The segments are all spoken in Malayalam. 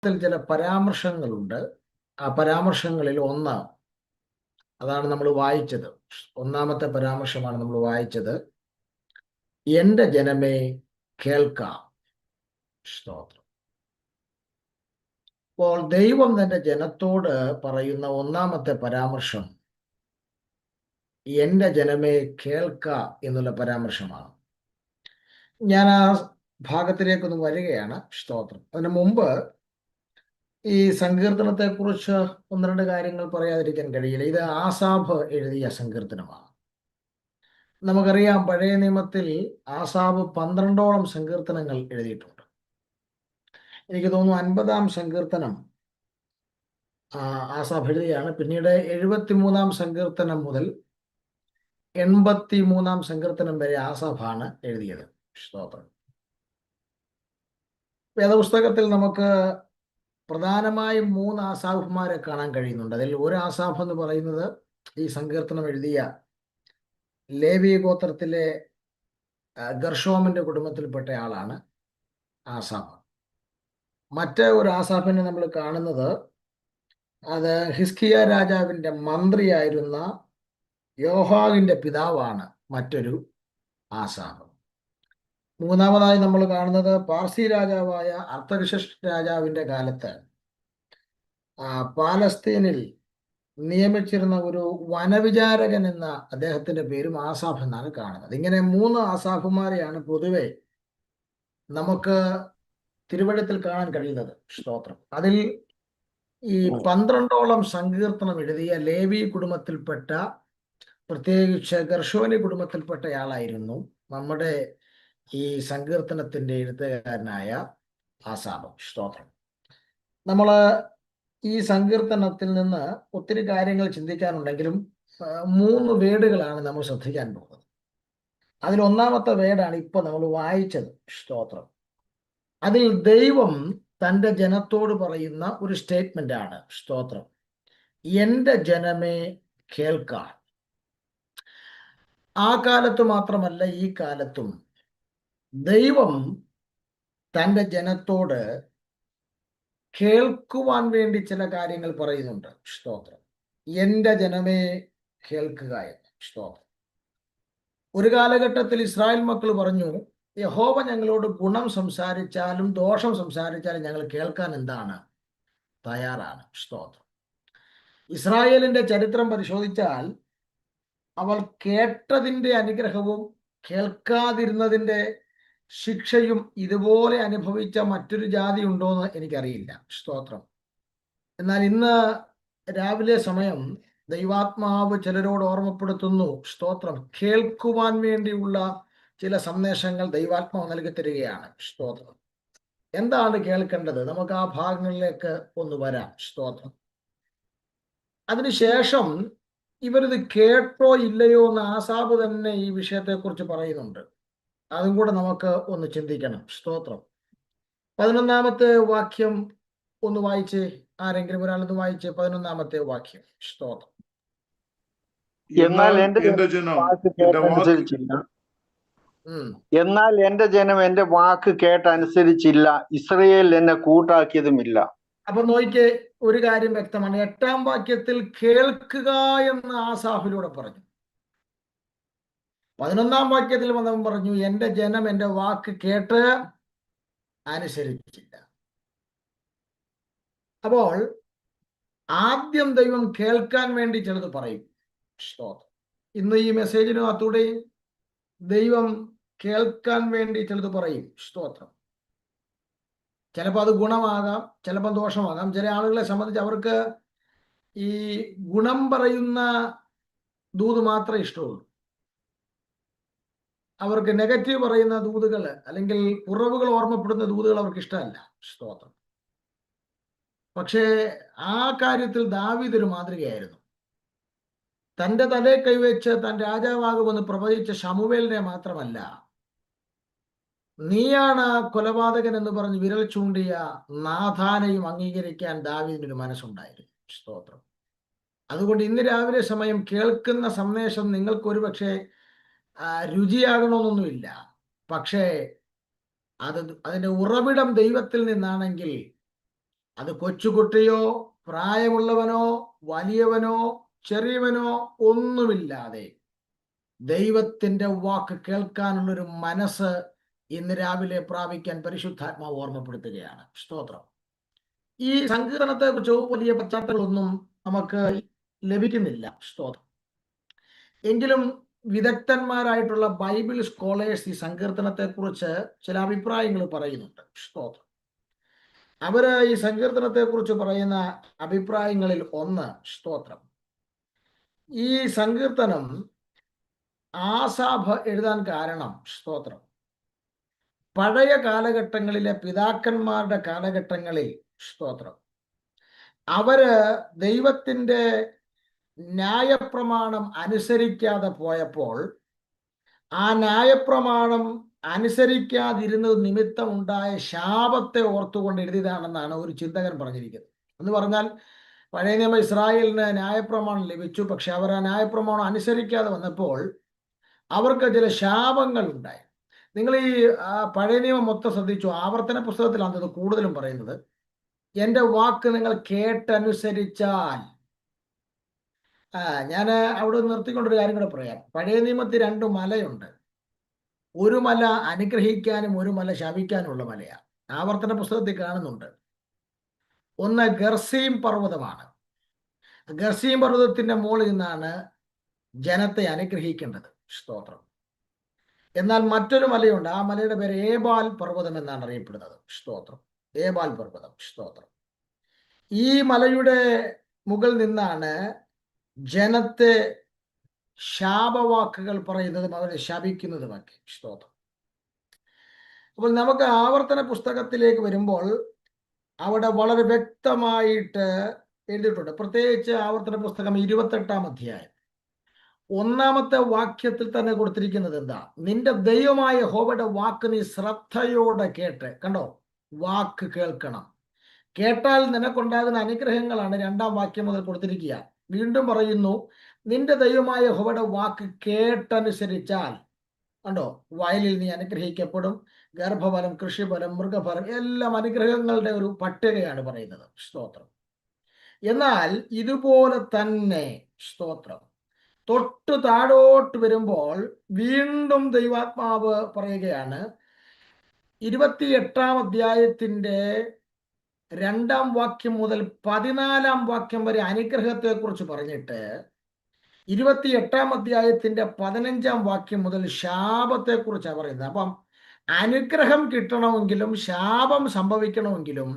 സങ്കീർത്തനത്തിൽ ചില പരാമർശങ്ങളുണ്ട്. ആ പരാമർശങ്ങളിൽ ഒന്ന് അതാണ് നമ്മൾ വായിച്ചത്. ഒന്നാമത്തെ പരാമർശമാണ് നമ്മൾ വായിച്ചത്. എന്റെ ജനമേ കേൾക്കാം. സ്തോത്രം. അപ്പോൾ ദൈവം തന്റെ ജനത്തോട് പറയുന്ന ഒന്നാമത്തെ പരാമർശം എന്റെ ജനമേ കേൾക്ക എന്നുള്ള പരാമർശമാണ്. ഞാൻ ആ ഭാഗത്തിലേക്കൊന്ന് വരികയാണ്. സ്തോത്രം. അതിനു മുമ്പ് ഈ സങ്കീർത്തനത്തെ കുറിച്ച് ഒന്ന് രണ്ട് കാര്യങ്ങൾ പറയാതിരിക്കാൻ കഴിയില്ല. ഇത് ആസാഫ് എഴുതിയ സങ്കീർത്തനമാണ്. നമുക്കറിയാം, പഴയ നിയമത്തിൽ ആസാഫ് 12ഓളം സങ്കീർത്തനങ്ങൾ എഴുതിയിട്ടുണ്ട്. എനിക്ക് തോന്നുന്നു 50-ാം സങ്കീർത്തനം ആസാഫ് എഴുതിയാണ്. പിന്നീട് 73-ാം സങ്കീർത്തനം മുതൽ 83-ാം സങ്കീർത്തനം വരെ ആസാഫാണ് എഴുതിയത്. സ്തോത്രം. വേദപുസ്തകത്തിൽ നമുക്ക് പ്രധാനമായും 3 ആസാഫുമാരെ കാണാൻ കഴിയുന്നുണ്ട്. അതിൽ ഒരു ആസാഫ് എന്ന് പറയുന്നത് ഈ സങ്കീർത്തനം എഴുതിയ ലേവി ഗോത്രത്തിലെ ഗർഷോമിന്റെ കുടുംബത്തിൽപ്പെട്ട ആളാണ് ആസാഫ്. മറ്റേ ഒരു ആസാഫിനെ നമ്മൾ കാണുന്നത് അത് ഹിസ്കിയ രാജാവിന്റെ മന്ത്രിയായിരുന്ന യോഹാവിന്റെ പിതാവാണ് മറ്റൊരു ആസാഫ്. മൂന്നാമതായി നമ്മൾ കാണുന്നത് പാർസി രാജാവായ അർത്തക്ഷസ് രാജാവിന്റെ കാലത്ത് പാലസ്തീനിൽ നിയമിച്ചിരുന്ന ഒരു വനവിചാരകൻ എന്ന അദ്ദേഹത്തിന്റെ പേരും ആസാഫ് എന്നാണ് കാണുന്നത്. ഇങ്ങനെ 3 ആസാഫുമാരെയാണ് പൊതുവെ നമുക്ക് തിരുവഴുത്തിൽ കാണാൻ കഴിയുന്നത്. സ്തോത്രം. അതിൽ ഈ 12ഓളം സങ്കീർത്തനം എഴുതിയ ലേവി കുടുംബത്തിൽപ്പെട്ട, പ്രത്യേകിച്ച് ഗർഷോനി കുടുംബത്തിൽപ്പെട്ടയാളായിരുന്നു നമ്മുടെ ഈ സങ്കീർത്തനത്തിന്റെ എഴുത്തുകാരനായ ആസാഫ്. സ്തോത്രം. നമ്മൾ ഈ സങ്കീർത്തനത്തിൽ നിന്ന് ഒത്തിരി കാര്യങ്ങൾ ചിന്തിക്കാനുണ്ടെങ്കിലും 3 വേടുകളാണ് നമ്മൾ ശ്രദ്ധിക്കാൻ പോകുന്നത്. അതിൽ ഒന്നാമത്തെ വേടാണ് ഇപ്പൊ നമ്മൾ വായിച്ചത്. സ്തോത്രം. അതിൽ ദൈവം തൻ്റെ ജനത്തോട് പറയുന്ന ഒരു സ്റ്റേറ്റ്മെന്റ് ആണ്. സ്തോത്രം. എന്റെ ജനമേ കേൾക്കാൻ. ആ കാലത്ത് മാത്രമല്ല, ഈ കാലത്തും ദൈവം തൻ്റെ ജനത്തോട് കേൾക്കുവാൻ വേണ്ടി ചില കാര്യങ്ങൾ പറയുന്നുണ്ട്. സ്തോത്രം. എന്റെ ജനമേ കേൾക്കുക എന്ന്. സ്തോത്രം. ഒരു കാലഘട്ടത്തിൽ ഇസ്രായേൽ മക്കൾ പറഞ്ഞു, യഹോവ ഞങ്ങളോട് ഗുണം സംസാരിച്ചാലും ദോഷം സംസാരിച്ചാലും ഞങ്ങൾ കേൾക്കാൻ എന്താണ് തയ്യാറാണ്. സ്തോത്രം. ഇസ്രായേലിന്റെ ചരിത്രം പരിശോധിച്ചാൽ അവർ കേട്ടതിൻ്റെ അനുഗ്രഹവും കേൾക്കാതിരുന്നതിൻ്റെ ശിക്ഷയും ഇതുപോലെ അനുഭവിച്ച മറ്റൊരു ജാതി ഉണ്ടോയെന്ന് എനിക്കറിയില്ല. സ്തോത്രം. എന്നാൽ ഇന്ന് രാവിലെ സമയം ദൈവാത്മാവ് ചിലരോട് ഓർമ്മപ്പെടുത്തുന്നു. സ്തോത്രം. കേൾക്കുവാൻ വേണ്ടിയുള്ള ചില സന്ദേശങ്ങൾ ദൈവാത്മാവ് നൽകി തരികയാണ്. സ്തോത്രം. എന്താണ് കേൾക്കേണ്ടത്? നമുക്ക് ആ ഭാഗങ്ങളിലേക്ക് ഒന്ന് വരാം. സ്തോത്രം. അതിനുശേഷം ഇവരിത് കേട്ടോ ഇല്ലയോ എന്ന് ആസാഫ് തന്നെ ഈ വിഷയത്തെക്കുറിച്ച് പറയുന്നുണ്ട്. അതും കൂടെ നമുക്ക് ഒന്ന് ചിന്തിക്കണം. സ്തോത്രം. 11-ാമത്തെ വാക്യം ഒന്ന് വായിച്ചേ. ആരെങ്കിലും ഒരാളത് വായിച്ചേ. 11-ാമത്തെ വാക്യം. സ്തോത്രം. എന്നാൽ എന്റെ ജനം എന്റെ വാക്ക് കേട്ടനുസരിച്ചില്ല, ഇസ്രയേൽ എന്നെ കൂട്ടാക്കിയതുമില്ല. അപ്പൊ നോക്കിക്കേ, ഒരു കാര്യം വ്യക്തമാണ്. 8-ാം വാക്യത്തിൽ കേൾക്കുക എന്ന് ആസാഫിലൂടെ പറഞ്ഞു. 11-ാം വാക്യത്തിൽ വന്നവൻ പറഞ്ഞു, എന്റെ ജനം എന്റെ വാക്ക് കേട്ട് അനുസരിച്ചില്ല. അപ്പോൾ ആദ്യം ദൈവം കേൾക്കാൻ വേണ്ടി ചിലത് പറയും. സ്തോത്രം. ഇന്ന് ഈ മെസ്സേജിനകത്തൂടെ ദൈവം കേൾക്കാൻ വേണ്ടി ചിലത് പറയും. സ്തോത്രം. ചിലപ്പോൾ അത് ഗുണമാകാം, ചിലപ്പോൾ ദോഷമാകാം. ചില ആളുകളെ സംബന്ധിച്ച് അവർക്ക് ഈ ഗുണം പറയുന്ന ദൂത് മാത്രമേ ഇഷ്ടമുള്ളൂ. അവർക്ക് നെഗറ്റീവ് പറയുന്ന ദൂതുകൾ അല്ലെങ്കിൽ കുറവുകൾ ഓർമ്മപ്പെടുന്ന ദൂതുകൾ അവർക്ക് ഇഷ്ടമല്ല. സ്തോത്രം. പക്ഷേ ആ കാര്യത്തിൽ ദാവീദ് ഒരു മാതൃകയായിരുന്നു. തൻ്റെ തലയെ കൈവച്ച് താൻ രാജാവാകുമെന്ന് പ്രവചിച്ച ശമൂവേലിനെ മാത്രമല്ല, നീയാണ് കൊലപാതകൻ എന്ന് പറഞ്ഞ് വിരൽ ചൂണ്ടിയ നാഥാനെയും അംഗീകരിക്കാൻ ദാവീദിന് ഒരു മനസ്സുണ്ടായിരുന്നു. സ്തോത്രം. അതുകൊണ്ട് ഇന്ന് രാവിലെ സമയം കേൾക്കുന്ന സന്ദേശം നിങ്ങൾക്ക് ഒരുപക്ഷെ രുചിയാകണമെന്നൊന്നുമില്ല. പക്ഷേ അതിൻ്റെ ഉറവിടം ദൈവത്തിൽ നിന്നാണെങ്കിൽ അത് കൊച്ചുകുട്ടിയോ പ്രായമുള്ളവനോ വലിയവനോ ചെറിയവനോ ഒന്നുമില്ലാതെ ദൈവത്തിന്റെ വാക്ക് കേൾക്കാനുള്ളൊരു മനസ്സ് ഇന്ന് രാവിലെ പ്രാപിക്കാൻ പരിശുദ്ധാത്മാവ് ഓർമ്മപ്പെടുത്തുകയാണ്. സ്തോത്രം. ഈ സങ്കീർത്തനത്തെ കുറിച്ച് വലിയ പശ്ചാത്തലങ്ങളൊന്നും നമുക്ക് ലഭിക്കുന്നില്ല. സ്തോത്രം. എങ്കിലും വിദഗ്ധന്മാരായിട്ടുള്ള ബൈബിൾ സ്കോളേഴ്സ് ഈ സങ്കീർത്തനത്തെ കുറിച്ച് ചില അഭിപ്രായങ്ങൾ പറയുന്നുണ്ട്. സ്തോത്രം. അവര് ഈ സങ്കീർത്തനത്തെ കുറിച്ച് പറയുന്ന അഭിപ്രായങ്ങളിൽ ഒന്ന്, സ്തോത്രം, ഈ സങ്കീർത്തനം ആസാഫ് എഴുതാൻ കാരണം, സ്തോത്രം, പഴയ കാലഘട്ടങ്ങളിലെ പിതാക്കന്മാരുടെ കാലഘട്ടങ്ങളിൽ, സ്തോത്രം, അവര് ദൈവത്തിന്റെ ന്യായപ്രമാണം അനുസരിക്കാതെ പോയപ്പോൾ ആ ന്യായപ്രമാണം അനുസരിക്കാതിരുന്നത് നിമിത്തം ഉണ്ടായ ശാപത്തെ ഓർത്തുകൊണ്ട് എഴുതിയതാണെന്നാണ് ഒരു ചിന്തകൻ പറഞ്ഞിരിക്കുന്നത്. എന്ന് പറഞ്ഞാൽ പഴയ നിയമ ഇസ്രായേലിന് ന്യായപ്രമാണം ലഭിച്ചു, പക്ഷെ അവർ ആ ന്യായപ്രമാണം അനുസരിക്കാതെ വന്നപ്പോൾ അവർക്ക് ചില ശാപങ്ങൾ ഉണ്ടായി. നിങ്ങൾ ഈ പഴയ നിയമം മൊത്തം ശ്രദ്ധിച്ചു. ആവർത്തന പുസ്തകത്തിലാണ് ഇത് കൂടുതലും പറയുന്നത്. എൻ്റെ വാക്ക് നിങ്ങൾ കേട്ടനുസരിച്ചാൽ. ഞാൻ അവിടെ നിർത്തിക്കൊണ്ടൊരു കാര്യം കൂടെ പറയാം. പഴയ നിയമത്തിൽ 2 മലയുണ്ട്. ഒരു മല അനുഗ്രഹിക്കാനും ഒരു മല ശപിക്കാനുമുള്ള മലയാണ്. ആവർത്തന പുസ്തകത്തിൽ കാണുന്നുണ്ട്. ഒന്ന് ഗർസീം പർവ്വതമാണ്. ഗർസീം പർവ്വതത്തിന്റെ മുകളിൽ നിന്നാണ് ജനത്തെ അനുഗ്രഹിക്കേണ്ടത്. സ്തോത്രം. എന്നാൽ മറ്റൊരു മലയുണ്ട്. ആ മലയുടെ പേര് ഏബാൽ പർവ്വതം എന്നാണ് അറിയപ്പെടുന്നത്. സ്തോത്രം. ഏബാൽ പർവ്വതം. സ്തോത്രം. ഈ മലയുടെ മുകളിൽ നിന്നാണ് ജനത്തെ ശാപവാക്കുകൾ പറയുന്നതും അവരെ ശപിക്കുന്നതുമൊക്കെ. സ്തോത്രം. അപ്പോൾ നമുക്ക് ആവർത്തന പുസ്തകത്തിലേക്ക് വരുമ്പോൾ അവിടെ വളരെ വ്യക്തമായിട്ട് എഴുതിയിട്ടുണ്ട്. പ്രത്യേകിച്ച് ആവർത്തന പുസ്തകം 28-ാം അധ്യായം 1-ാമത്തെ വാക്യത്തിൽ തന്നെ കൊടുത്തിരിക്കുന്നത് എന്താ? നിന്റെ ദൈവമായ യഹോവയുടെ വാക്ക് നീ ശ്രദ്ധയോടെ കേട്ട്. കണ്ടോ? വാക്ക് കേൾക്കണം. കേട്ടാൽ നിനക്കുണ്ടാകുന്ന അനുഗ്രഹങ്ങളാണ് 2-ാം വാക്യം മുതൽ കൊടുത്തിരിക്കുക. വീണ്ടും പറയുന്നു, നിന്റെ ദൈവമായ യഹോവയുടെ വാക്ക് കേട്ടനുസരിച്ചാൽ, കണ്ടോ, വയലിൽ നീ അനുഗ്രഹിക്കപ്പെടും. ഗർഭഫലം, കൃഷിഫലം, മൃഗഫലം എല്ലാം അനുഗ്രഹങ്ങളുടെ ഒരു പട്ടികയാണ് പറയുന്നത്. സ്തോത്രം. എന്നാൽ ഇതുപോലെ തന്നെ, സ്തോത്രം, തൊട്ടു താഴോട്ട് വരുമ്പോൾ വീണ്ടും ദൈവാത്മാവ് പറയുകയാണ്. 28-ാം അധ്യായത്തിന്റെ 2-ാം വാക്യം മുതൽ 14-ാം വാക്യം വരെ അനുഗ്രഹത്തെ കുറിച്ച് പറഞ്ഞിട്ട് 28-ാം അധ്യായത്തിന്റെ 15-ാം വാക്യം മുതൽ ശാപത്തെ കുറിച്ചാണ് പറയുന്നത്. അപ്പം അനുഗ്രഹം കിട്ടണമെങ്കിലും ശാപം സംഭവിക്കണമെങ്കിലും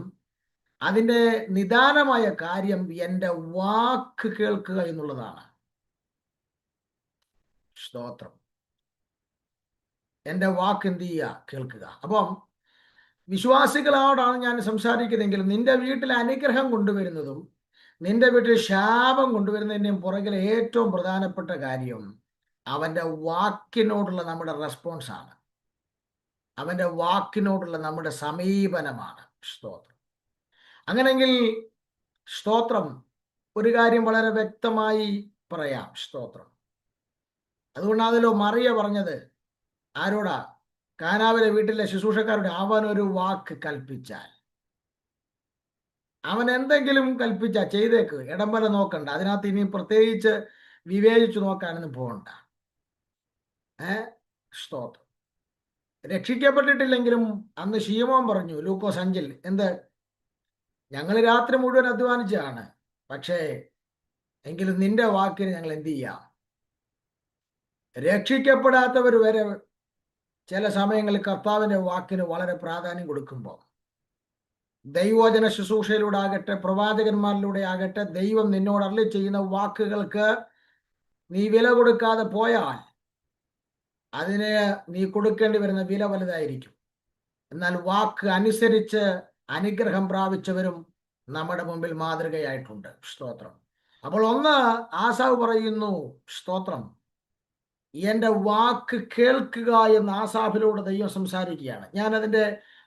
അതിൻ്റെ നിദാനമായ കാര്യം എൻ്റെ വാക്ക് കേൾക്കുക എന്നുള്ളതാണ്. സ്തോത്രം. എൻ്റെ വാക്ക് എന്ത് ചെയ്യുക? കേൾക്കുക. അപ്പം വിശ്വാസികളോടാണ് ഞാൻ സംസാരിക്കുന്നതെങ്കിൽ നിന്റെ വീട്ടിൽ അനുഗ്രഹം കൊണ്ടുവരുന്നതും നിന്റെ വീട്ടിൽ ശാപം കൊണ്ടുവരുന്നതിൻ്റെയും പുറകിലെ ഏറ്റവും പ്രധാനപ്പെട്ട കാര്യം അവൻ്റെ വാക്കിനോടുള്ള നമ്മുടെ റെസ്പോൺസാണ്. അവൻ്റെ വാക്കിനോടുള്ള നമ്മുടെ സമീപനമാണ്. സ്തോത്രം. അങ്ങനെങ്കിൽ സ്തോത്രം, ഒരു കാര്യം വളരെ വ്യക്തമായി പറയാം. സ്തോത്രം. അതുകൊണ്ടാണല്ലോ മറിയ പറഞ്ഞത് ആരോടാ? കാനാവിലെ വീട്ടിലെ ശുശ്രൂഷക്കാരുടെ, അവനൊരു വാക്ക് കൽപ്പിച്ചാൽ. അവൻ എന്തെങ്കിലും കൽപ്പിച്ചാൽ ചെയ്തേക്ക്, ഇടം വരെ നോക്കണ്ട. അതിനകത്ത് ഇനി പ്രത്യേകിച്ച് വിവേചിച്ചു നോക്കാനൊന്നും പോകണ്ട. സ്തോത്രം. രക്ഷിക്കപ്പെട്ടിട്ടില്ലെങ്കിലും അന്ന് ശീമോൻ പറഞ്ഞു ലൂക്കോസ് 5-ൽ, എന്ത്, ഞങ്ങൾ രാത്രി മുഴുവൻ അധ്വാനിച്ചാണ്, പക്ഷേ എങ്കിലും നിന്റെ വാക്കിന് ഞങ്ങൾ എന്ത് ചെയ്യാം? രക്ഷിക്കപ്പെടാത്തവർ വരെ ചില സമയങ്ങളിൽ കർത്താവിൻ്റെ വാക്കിന് വളരെ പ്രാധാന്യം കൊടുക്കുമ്പോൾ, ദൈവവചന ശുശ്രൂഷയിലൂടെ ആകട്ടെ പ്രവാചകന്മാരിലൂടെ ആകട്ടെ ദൈവം നിന്നോട് അരുളി ചെയ്യുന്ന വാക്കുകൾക്ക് നീ വില കൊടുക്കാതെ പോയാൽ അതിന് നീ കൊടുക്കേണ്ടി വരുന്ന വില വലുതായിരിക്കും. എന്നാൽ വാക്ക് അനുസരിച്ച് അനുഗ്രഹം പ്രാപിച്ചവരും നമ്മുടെ മുമ്പിൽ മാതൃകയായിട്ടുണ്ട്. സ്തോത്രം. അപ്പോൾ ഒന്ന് ആസാവ് പറയുന്നു, സ്തോത്രം, എൻ്റെ വാക്ക് കേൾക്കുക എന്ന് ആസാഫിലൂടെ ദൈവം സംസാരിക്കുകയാണ്. ഞാൻ അതിൻ്റെ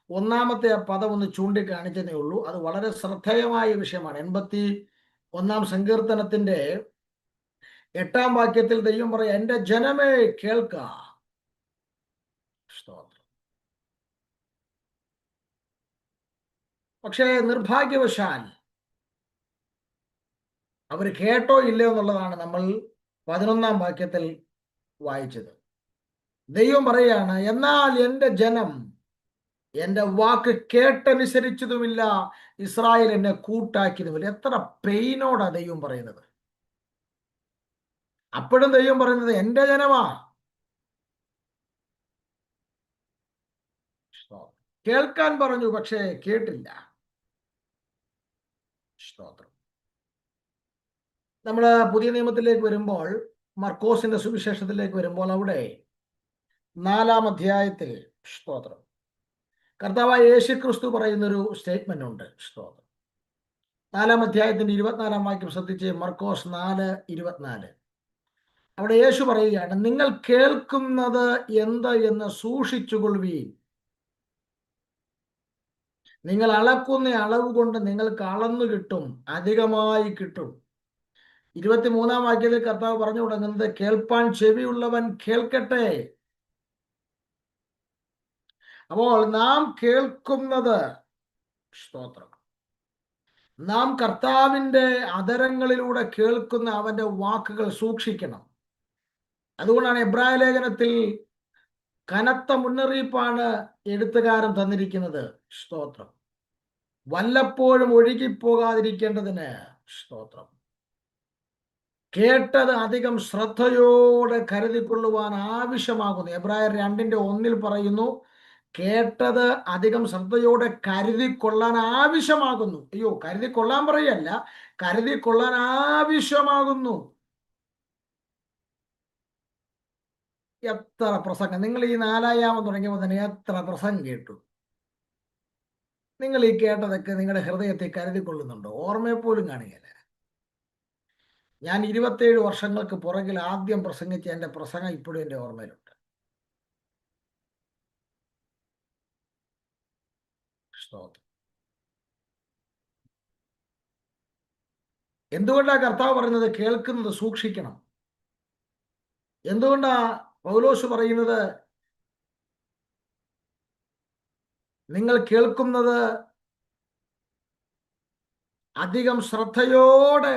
1-ാമത്തെ പദം ഒന്ന് ചൂണ്ടിക്കാണിച്ചതേ ഉള്ളൂ. അത് വളരെ ശ്രദ്ധേയമായ വിഷയമാണ്. 81-ാം സങ്കീർത്തനത്തിന്റെ 8-ാം വാക്യത്തിൽ ദൈവം പറയാം, എൻ്റെ ജനമേ കേൾക്ക. സ്തോത്രം. പക്ഷേ നിർഭാഗ്യവശാൽ അവർ കേട്ടോ ഇല്ലയോ എന്നുള്ളതാണ് നമ്മൾ 11-ാം വാക്യത്തിൽ വായിച്ചത്. ദൈവം പറയാണ്, എന്നാൽ എൻ്റെ ജനം എൻ്റെ വാക്ക് കേട്ടനുസരിച്ചതുമില്ല, ഇസ്രായേൽ എന്നെ കൂട്ടാക്കിയതുമില്ല. എത്ര പെയിനോടാ ദൈവം പറയുന്നത്. അപ്പോഴും ദൈവം പറയുന്നത് എൻ്റെ ജനമാ. കേൾക്കാൻ പറഞ്ഞു, പക്ഷേ കേട്ടില്ല. സ്തോത്രം. നമ്മൾ പുതിയ നിയമത്തിലേക്ക് വരുമ്പോൾ, മർക്കോസിന്റെ സുവിശേഷത്തിലേക്ക് വരുമ്പോൾ, അവിടെ 4-ാം അധ്യായത്തിൽ സ്തോത്രം കർത്താവായ യേശു ക്രിസ്തു പറയുന്നൊരു സ്റ്റേറ്റ്മെന്റ് ഉണ്ട്. സ്തോത്രം. 4-ാം അധ്യായത്തിന്റെ 24-ാം വാക്യം ശ്രദ്ധിച്ച്. മർക്കോസ് 4:24. അവിടെ യേശു പറയുകയാണ്, നിങ്ങൾ കേൾക്കുന്നത് എന്ത് എന്ന് സൂക്ഷിച്ചുകൊള്ളുവീൻ. നിങ്ങൾ അളക്കുന്ന അളവ് കൊണ്ട് നിങ്ങൾക്ക് അളന്നു കിട്ടും, അധികമായി കിട്ടും. 23-ാം വാക്യത്തിൽ കർത്താവ് പറഞ്ഞു തുടങ്ങുന്നത്, കേൾപ്പാൻ ചെവിയുള്ളവൻ കേൾക്കട്ടെ. അപ്പോൾ നാം കേൾക്കുന്നത്, സ്തോത്രം, നാം കർത്താവിൻ്റെ അധരങ്ങളിലൂടെ കേൾക്കുന്ന അവന്റെ വാക്കുകൾ സൂക്ഷിക്കണം. അതുകൊണ്ടാണ് എബ്രായ ലേഖനത്തിൽ കനത്ത മുന്നറിയിപ്പാണ് എഴുത്തുകാരൻ തന്നിരിക്കുന്നത്. സ്തോത്രം. വല്ലപ്പോഴും ഒഴുകിപ്പോകാതിരിക്കേണ്ടതിന്, സ്തോത്രം, കേട്ടത് അധികം ശ്രദ്ധയോടെ കരുതിക്കൊള്ളുവാൻ ആവശ്യമാകുന്നു. എബ്രായർ 2:1 പറയുന്നു, കേട്ടത് അധികം ശ്രദ്ധയോടെ കരുതിക്കൊള്ളാൻ ആവശ്യമാകുന്നു. അയ്യോ, കരുതിക്കൊള്ളാൻ പറയല്ല, കരുതിക്കൊള്ളാൻ ആവശ്യമാകുന്നു. എത്ര പ്രസംഗം നിങ്ങൾ ഈ 4-ാമം തുടങ്ങിയപ്പോൾ തന്നെ എത്ര പ്രസംഗം കേട്ടു. നിങ്ങൾ ഈ കേട്ടതൊക്കെ നിങ്ങളുടെ ഹൃദയത്തെ കരുതിക്കൊള്ളുന്നുണ്ടോ? ഓർമ്മയെപ്പോലും കാണുകയില്ല. ഞാൻ 27 വർഷങ്ങൾക്ക് പുറകിൽ ആദ്യം പ്രസംഗിച്ച എൻ്റെ പ്രസംഗം ഇപ്പോഴും എൻ്റെ ഓർമ്മയിലുണ്ട്. എന്തുകൊണ്ടാ കർത്താവ് പറയുന്നത് കേൾക്കുന്നത് സൂക്ഷിക്കണം? എന്തുകൊണ്ടാ പൗലോസ് പറയുന്നത് നിങ്ങൾ കേൾക്കുന്നത് അധികം ശ്രദ്ധയോടെ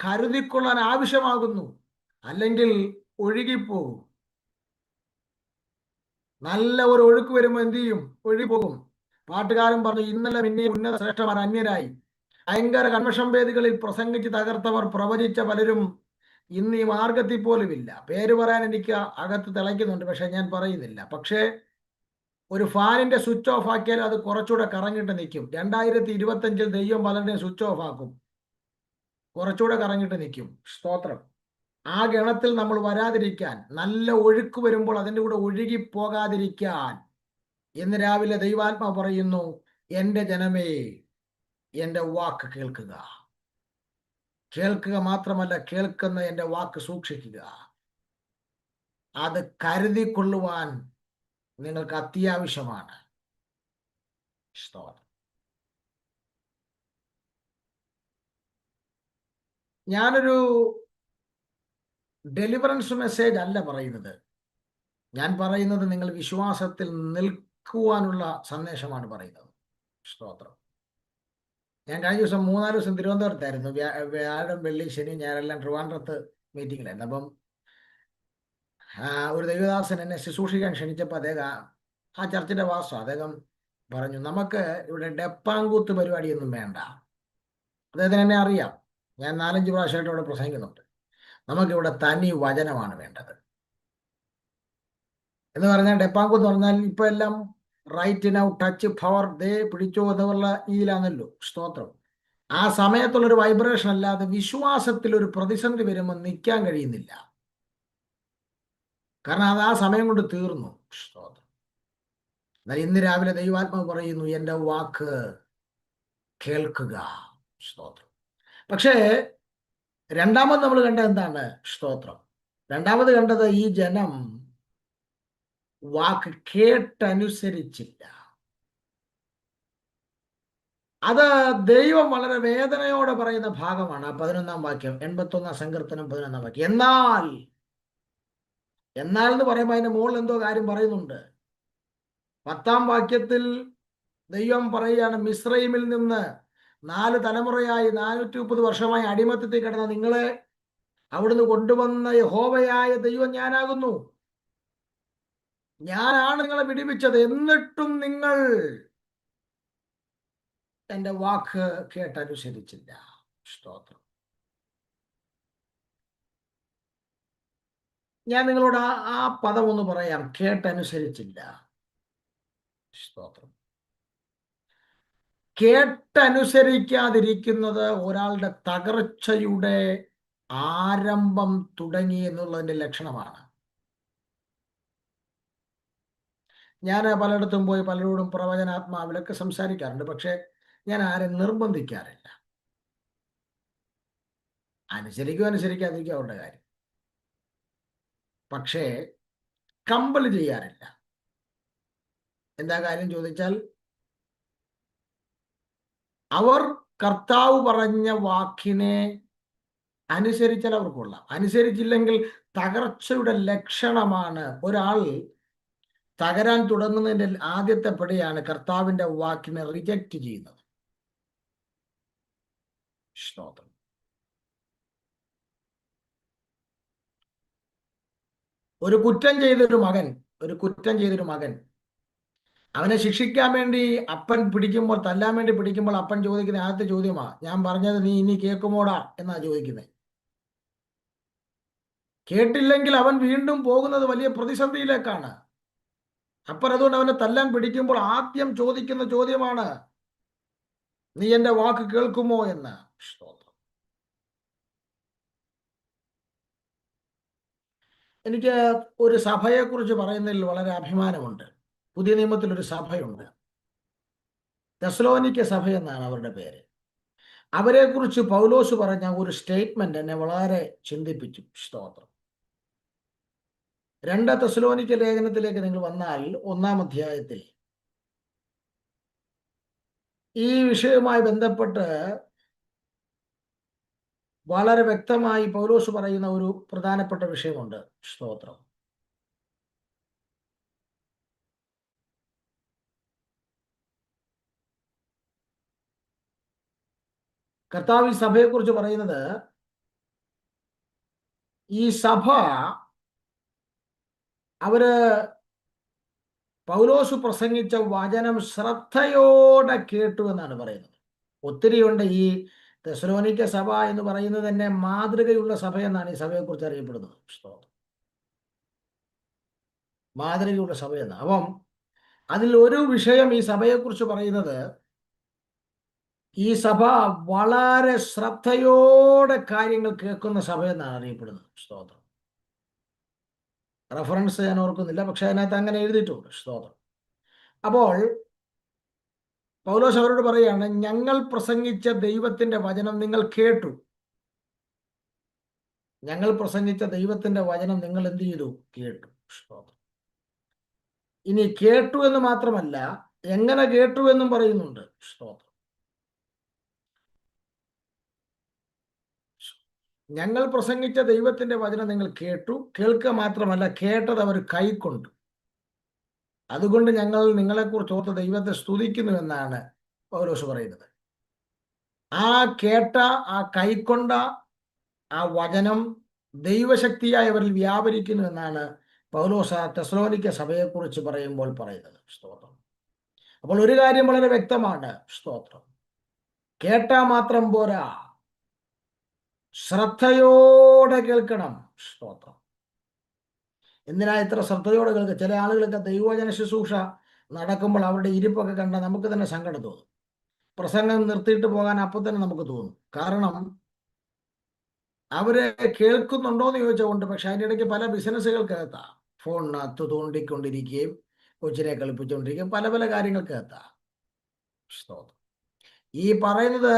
കരുതിക്കൊള്ളാൻ ആവശ്യമാകുന്നു, അല്ലെങ്കിൽ ഒഴുകിപ്പോകും. നല്ല ഒരു ഒഴുക്ക് വരുമ്പോൾ എന്ത് ചെയ്യും? ഒഴുകിപ്പോകും. പാട്ടുകാരൻ പറഞ്ഞു, ഇന്നലെ പിന്നെ ഉന്നത ശ്രേഷ്ഠമാർ അന്യരായി. ഭയങ്കര കൺവെൻഷൻ വേദികളിൽ പ്രസംഗിച്ച് തകർത്തവർ, പ്രവചിച്ച പലരും ഇന്ന് ഈ മാർഗത്തിൽ പോലുമില്ല. പേര് പറയാൻ എനിക്ക് അകത്ത് തിളയ്ക്കുന്നുണ്ട്, പക്ഷെ ഞാൻ പറയുന്നില്ല. പക്ഷേ ഒരു ഫാനിന്റെ സ്വിച്ച് ഓഫ് ആക്കിയാൽ അത് കുറച്ചുകൂടെ കറങ്ങിട്ട് നിൽക്കും. 2025 ദൈവം പലരുടെയും സ്വിച്ച് ഓഫ് ആക്കും, കുറച്ചുകൂടെ കറങ്ങിട്ട് നിൽക്കും. സ്തോത്രം. ആ ഗണത്തിൽ നമ്മൾ വരാതിരിക്കാൻ, നല്ല ഒഴുക്ക് വരുമ്പോൾ അതിൻ്റെ കൂടെ ഒഴുകി പോകാതിരിക്കാൻ, ഇന്ന് രാവിലെ ദൈവാത്മാവ് പറയുന്നു, എൻ്റെ ജനമേ എൻ്റെ വാക്ക് കേൾക്കുക. കേൾക്കുക മാത്രമല്ല, കേൾക്കുന്ന എൻ്റെ വാക്ക് സൂക്ഷിക്കുക. അത് കരുതിക്കൊള്ളുവാൻ നിങ്ങൾക്ക് അത്യാവശ്യമാണ്. ഞാനൊരു ഡെലിവറൻസ് മെസ്സേജ് അല്ല പറയുന്നത്. ഞാൻ പറയുന്നത് നിങ്ങൾ വിശ്വാസത്തിൽ നിൽക്കുവാനുള്ള സന്ദേശമാണ് പറയുന്നത്. സ്തോത്രം. ഞാൻ കഴിഞ്ഞ ദിവസം 3-4 ദിവസം തിരുവനന്തപുരത്തായിരുന്നു. വ്യാഴം, വെള്ളി, ശനി, ഞായറെല്ലാം ട്രിവാൻഡ്രത്ത് മീറ്റിങ്ങിലായിരുന്നു. അപ്പം ഒരു ദൈവദാസൻ എന്നെ ശുശ്രൂഷിക്കാൻ ക്ഷണിച്ചപ്പോൾ അദ്ദേഹം, ആ ചർച്ചിന്റെ വാസം, അദ്ദേഹം പറഞ്ഞു, നമുക്ക് ഇവിടെ ഡെപ്പാങ്കൂത്ത് പരിപാടിയൊന്നും വേണ്ട. അദ്ദേഹത്തിന് എന്നെ അറിയാം, ഞാൻ 4-5 പ്രാവശ്യമായിട്ട് ഇവിടെ പ്രസംഗിക്കുന്നുണ്ട്. നമുക്കിവിടെ തനി വചനമാണ് വേണ്ടത് എന്ന് പറഞ്ഞാൽ, ഡെപ്പാങ്കൂത്ത് പറഞ്ഞാൽ ഇപ്പൊ എല്ലാം റൈറ്റ് നൗ, ടച്ച്, പവർ, ദേ പിടിച്ചോ എന്നുള്ള ഇതിലാണല്ലോ. സ്തോത്രം. ആ സമയത്തുള്ളൊരു വൈബ്രേഷൻ അല്ലാതെ വിശ്വാസത്തിൽ ഒരു പ്രതിസന്ധി വരുമ്പോൾ നിൽക്കാൻ കഴിയുന്നില്ല. കാരണം അത് ആ സമയം കൊണ്ട് തീർന്നു. സ്തോത്രം. എന്നാൽ ഇന്ന് രാവിലെ ദൈവാത്മാവ് പറയുന്നു, എൻ്റെ വാക്ക് കേൾക്കുക. സ്തോത്രം. പക്ഷേ രണ്ടാമത് നമ്മൾ കണ്ടത് എന്താണ്? സ്തോത്രം. രണ്ടാമത് കണ്ടത്, ഈ ജനം വാക്ക് കേട്ടനുസരിച്ചില്ല. അത് ദൈവം വളരെ വേദനയോടെ പറയുന്ന ഭാഗമാണ്. 11-ാം വാക്യം, 81-ാം സങ്കീർത്തനം 11-ാം വാക്യം. എന്നാൽ എന്ന് പറയുമ്പോൾ അതിന്റെ മുകളിൽ എന്തോ കാര്യം പറയുന്നുണ്ട്. 10-ാം വാക്യത്തിൽ ദൈവം പറയുകയാണ്, മിസ്രൈമിൽ നിന്ന് 4 തലമുറയായി 430 വർഷമായി അടിമത്തത്തിൽ കിടന്ന നിങ്ങളെ അവിടുന്ന് കൊണ്ടുവന്ന യഹോവയായ ദൈവം ഞാനാകുന്നു. ഞാനാണ് നിങ്ങളെ വിടുവിച്ചത്. എന്നിട്ടും നിങ്ങൾ എൻ്റെ വാക്ക് കേട്ടനുസരിച്ചില്ല. സ്തോത്രം. ഞാൻ നിങ്ങളോട് ആ പദം ഒന്ന് പറയാം, കേട്ടനുസരിച്ചില്ല. സ്തോത്രം. കേട്ടനുസരിക്കാതിരിക്കുന്നത് ഒരാളുടെ തകർച്ചയുടെ ആരംഭം തുടങ്ങി എന്നുള്ളതിന്റെ ലക്ഷണമാണ്. ഞാൻ പലയിടത്തും പോയി പലരോടും പ്രവചനാത്മാവിലൊക്കെ സംസാരിക്കാറുണ്ട്. പക്ഷെ ഞാൻ ആരും നിർബന്ധിക്കാറില്ല. അനുസരിക്കാതിരിക്കുക അവരുടെ കാര്യം. പക്ഷേ കമ്പൽ ചെയ്യാറില്ല. എന്താ കാര്യം ചോദിച്ചാൽ, അവർ കർത്താവ് പറഞ്ഞ വാക്കിനെ അനുസരിച്ചാൽ അവർക്ക് കൊള്ളാം. അനുസരിച്ചില്ലെങ്കിൽ തകർച്ചയുടെ ലക്ഷണമാണ്. ഒരാൾ തകരാൻ തുടങ്ങുന്നതിന്റെ ആദ്യത്തെ പടിയാണ് കർത്താവിന്റെ വാക്കിനെ റിജക്റ്റ് ചെയ്യുന്നത്. സ്തോത്രം. ഒരു കുറ്റം ചെയ്തൊരു മകൻ അവനെ ശിക്ഷിക്കാൻ വേണ്ടി അപ്പൻ പിടിക്കുമ്പോൾ, തല്ലാൻ വേണ്ടി പിടിക്കുമ്പോൾ അപ്പൻ ചോദിക്കുന്ന ആദ്യത്തെ ചോദ്യമാ, ഞാൻ പറഞ്ഞത് നീ ഇനി കേൾക്കുമോടാ എന്നാ ചോദിക്കുന്നത്. കേട്ടില്ലെങ്കിൽ അവൻ വീണ്ടും പോകുന്നത് വലിയ പ്രതിസന്ധിയിലേക്കാണ്. അപ്പൻ അതുകൊണ്ട് അവനെ തല്ലാൻ പിടിക്കുമ്പോൾ ആദ്യം ചോദിക്കുന്ന ചോദ്യമാണ്, നീ എൻ്റെ വാക്ക് കേൾക്കുമോ എന്ന്. സ്തോത്രം. എനിക്ക് ഒരു സഭയെക്കുറിച്ച് പറയുന്നതിൽ വളരെ അഭിമാനമുണ്ട്. പുതിയ നിയമത്തിൽ ഒരു സഭയുണ്ട്, തെസ്സലോനിക്ക സഭ എന്നാണ് അവരുടെ പേര്. അവരെക്കുറിച്ച് പൗലോസ് പറഞ്ഞ ഒരു സ്റ്റേറ്റ്മെന്റ് എന്നെ വളരെ ചിന്തിപ്പിച്ചു. സ്തോത്രം. 2 തെസ്സലോനിക്ക ലേഖനത്തിലേക്ക് നിങ്ങൾ വന്നാൽ 1-ാം അധ്യായത്തിൽ ഈ വിഷയവുമായി ബന്ധപ്പെട്ട് വളരെ വ്യക്തമായി പൗലോസ് പറയുന്ന ഒരു പ്രധാനപ്പെട്ട വിഷയമുണ്ട്. സ്തോത്രം. കർത്താവ് ഈ സഭയെക്കുറിച്ച് പറയുന്നത്, ഈ സഭ അവര് പൗലോസ് പ്രസംഗിച്ച വചനം ശ്രദ്ധയോടെ കേട്ടു എന്നാണ് പറയുന്നത്. ഒത്തിരിയുണ്ട്. ഈ തെസ്സലോനിക്ക സഭ എന്ന് പറയുന്നത് തന്നെ മാതൃകയുള്ള സഭ എന്നാണ് ഈ സഭയെക്കുറിച്ച് അറിയപ്പെടുന്നത്. മാതൃകയുള്ള സഭയെന്ന്. അപ്പം അതിൽ ഒരു വിഷയം ഈ സഭയെക്കുറിച്ച് പറയുന്നത്, ഈ സഭ വളരെ ശ്രദ്ധയോടെ കാര്യങ്ങൾ കേൾക്കുന്ന സഭ എന്നാണ് അറിയപ്പെടുന്നത്. സ്തോത്രം. റെഫറൻസ് ഞാൻ ഓർക്കുന്നില്ല, പക്ഷെ അതിനകത്ത് അങ്ങനെ എഴുതിയിട്ടുണ്ട്. സ്തോത്രം. അപ്പോൾ പൗലോസ് അവരോട് പറയുകയാണ്, ഞങ്ങൾ പ്രസംഗിച്ച ദൈവത്തിന്റെ വചനം നിങ്ങൾ കേട്ടു. ഞങ്ങൾ പ്രസംഗിച്ച ദൈവത്തിന്റെ വചനം നിങ്ങൾ എന്ത് ചെയ്തു? കേട്ടു. സ്തോത്രം. ഇനി കേട്ടു എന്ന് മാത്രമല്ല, എങ്ങനെ കേട്ടു എന്നും പറയുന്നുണ്ട്. സ്തോത്രം. ഞങ്ങൾ പ്രസംഗിച്ച ദൈവത്തിന്റെ വചനം നിങ്ങൾ കേട്ടു. കേൾക്കുക മാത്രമല്ല, കേട്ടത് അവർ കൈക്കൊണ്ടു. അതുകൊണ്ട് ഞങ്ങൾ നിങ്ങളെക്കുറിച്ച് ഓർത്ത് ദൈവത്തെ സ്തുതിക്കുന്നു എന്നാണ് പൗലോസ് പറയുന്നത്. ആ കേട്ട, ആ കൈക്കൊണ്ട ആ വചനം ദൈവശക്തിയായി അവരിൽ വ്യാപരിക്കുന്നു എന്നാണ് പൗലോസ് തെസ്സലോനിക്ക സഭയെക്കുറിച്ച് പറയുമ്പോൾ പറയുന്നത്. സ്തോത്രം. അപ്പോൾ ഒരു കാര്യം വളരെ വ്യക്തമാണ്. സ്തോത്രം. കേട്ടാ മാത്രം പോരാ, ശ്രദ്ധയോടെ കേൾക്കണം. സ്തോത്രം. എന്തിനാ ഇത്ര ശ്രദ്ധയോടെ കേൾക്കുക? ചില ആളുകളൊക്കെ ദൈവവചന ശുശ്രൂഷ നടക്കുമ്പോൾ അവരുടെ ഇരിപ്പൊക്കെ കണ്ടാൽ നമുക്ക് തന്നെ സങ്കടം തോന്നും. പ്രസംഗം നിർത്തിയിട്ട് പോകാൻ അപ്പം തന്നെ നമുക്ക് തോന്നും. കാരണം അവര് കേൾക്കുന്നുണ്ടോ എന്ന് ചോദിച്ചുകൊണ്ട്. പക്ഷെ അതിൻ്റെ ഇടയ്ക്ക് പല ബിസിനസ്സുകൾക്കകത്താ, ഫോണിനകത്ത് തോണ്ടിക്കൊണ്ടിരിക്കുകയും കൊച്ചിനെ കളിപ്പിച്ചുകൊണ്ടിരിക്കുകയും പല പല കാര്യങ്ങൾക്കകത്താ. സ്തോത്രം. ഈ പറയുന്നത്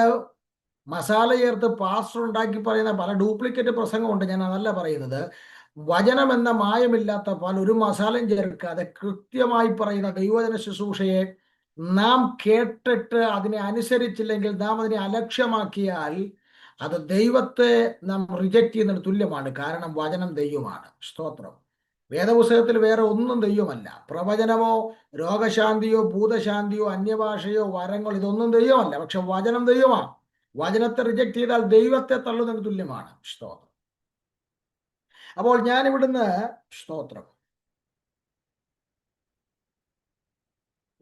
മസാല ചേർത്ത് പാസ്റ്റർ ഉണ്ടാക്കി പറയുന്ന പല ഡ്യൂപ്ലിക്കേറ്റ് പ്രസംഗമുണ്ട്. ഞാൻ അതല്ല പറയുന്നത്. വചനം എന്ന മായമില്ലാത്ത പാൽ ഒരു മസാലയും ചേർക്കാതെ കൃത്യമായി പറയുന്ന ദൈവവചന ശുശ്രൂഷയെ നാം കേട്ടിട്ട് അതിനെ അനുസരിച്ചില്ലെങ്കിൽ, നാം അതിനെ അലക്ഷ്യമാക്കിയാൽ അത് ദൈവത്തെ നാം റിജക്റ്റ് ചെയ്യുന്നതിന് തുല്യമാണ്. കാരണം വചനം ദൈവമാണ്. സ്തോത്രം. വേദപുസ്തകത്തിൽ വേറെ ഒന്നും ദൈവമല്ല. പ്രവചനമോ രോഗശാന്തിയോ ഭൂതശാന്തിയോ അന്യഭാഷയോ വരങ്ങൾ ഇതൊന്നും ദൈവമല്ല. പക്ഷെ വചനം ദൈവമാണ്. വചനത്തെ റിജക്ട് ചെയ്താൽ ദൈവത്തെ തള്ളുന്നതിന് തുല്യമാണ്. സ്തോത്രം. അപ്പോൾ ഞാൻ ഇവിടുന്ന് സ്തോത്രം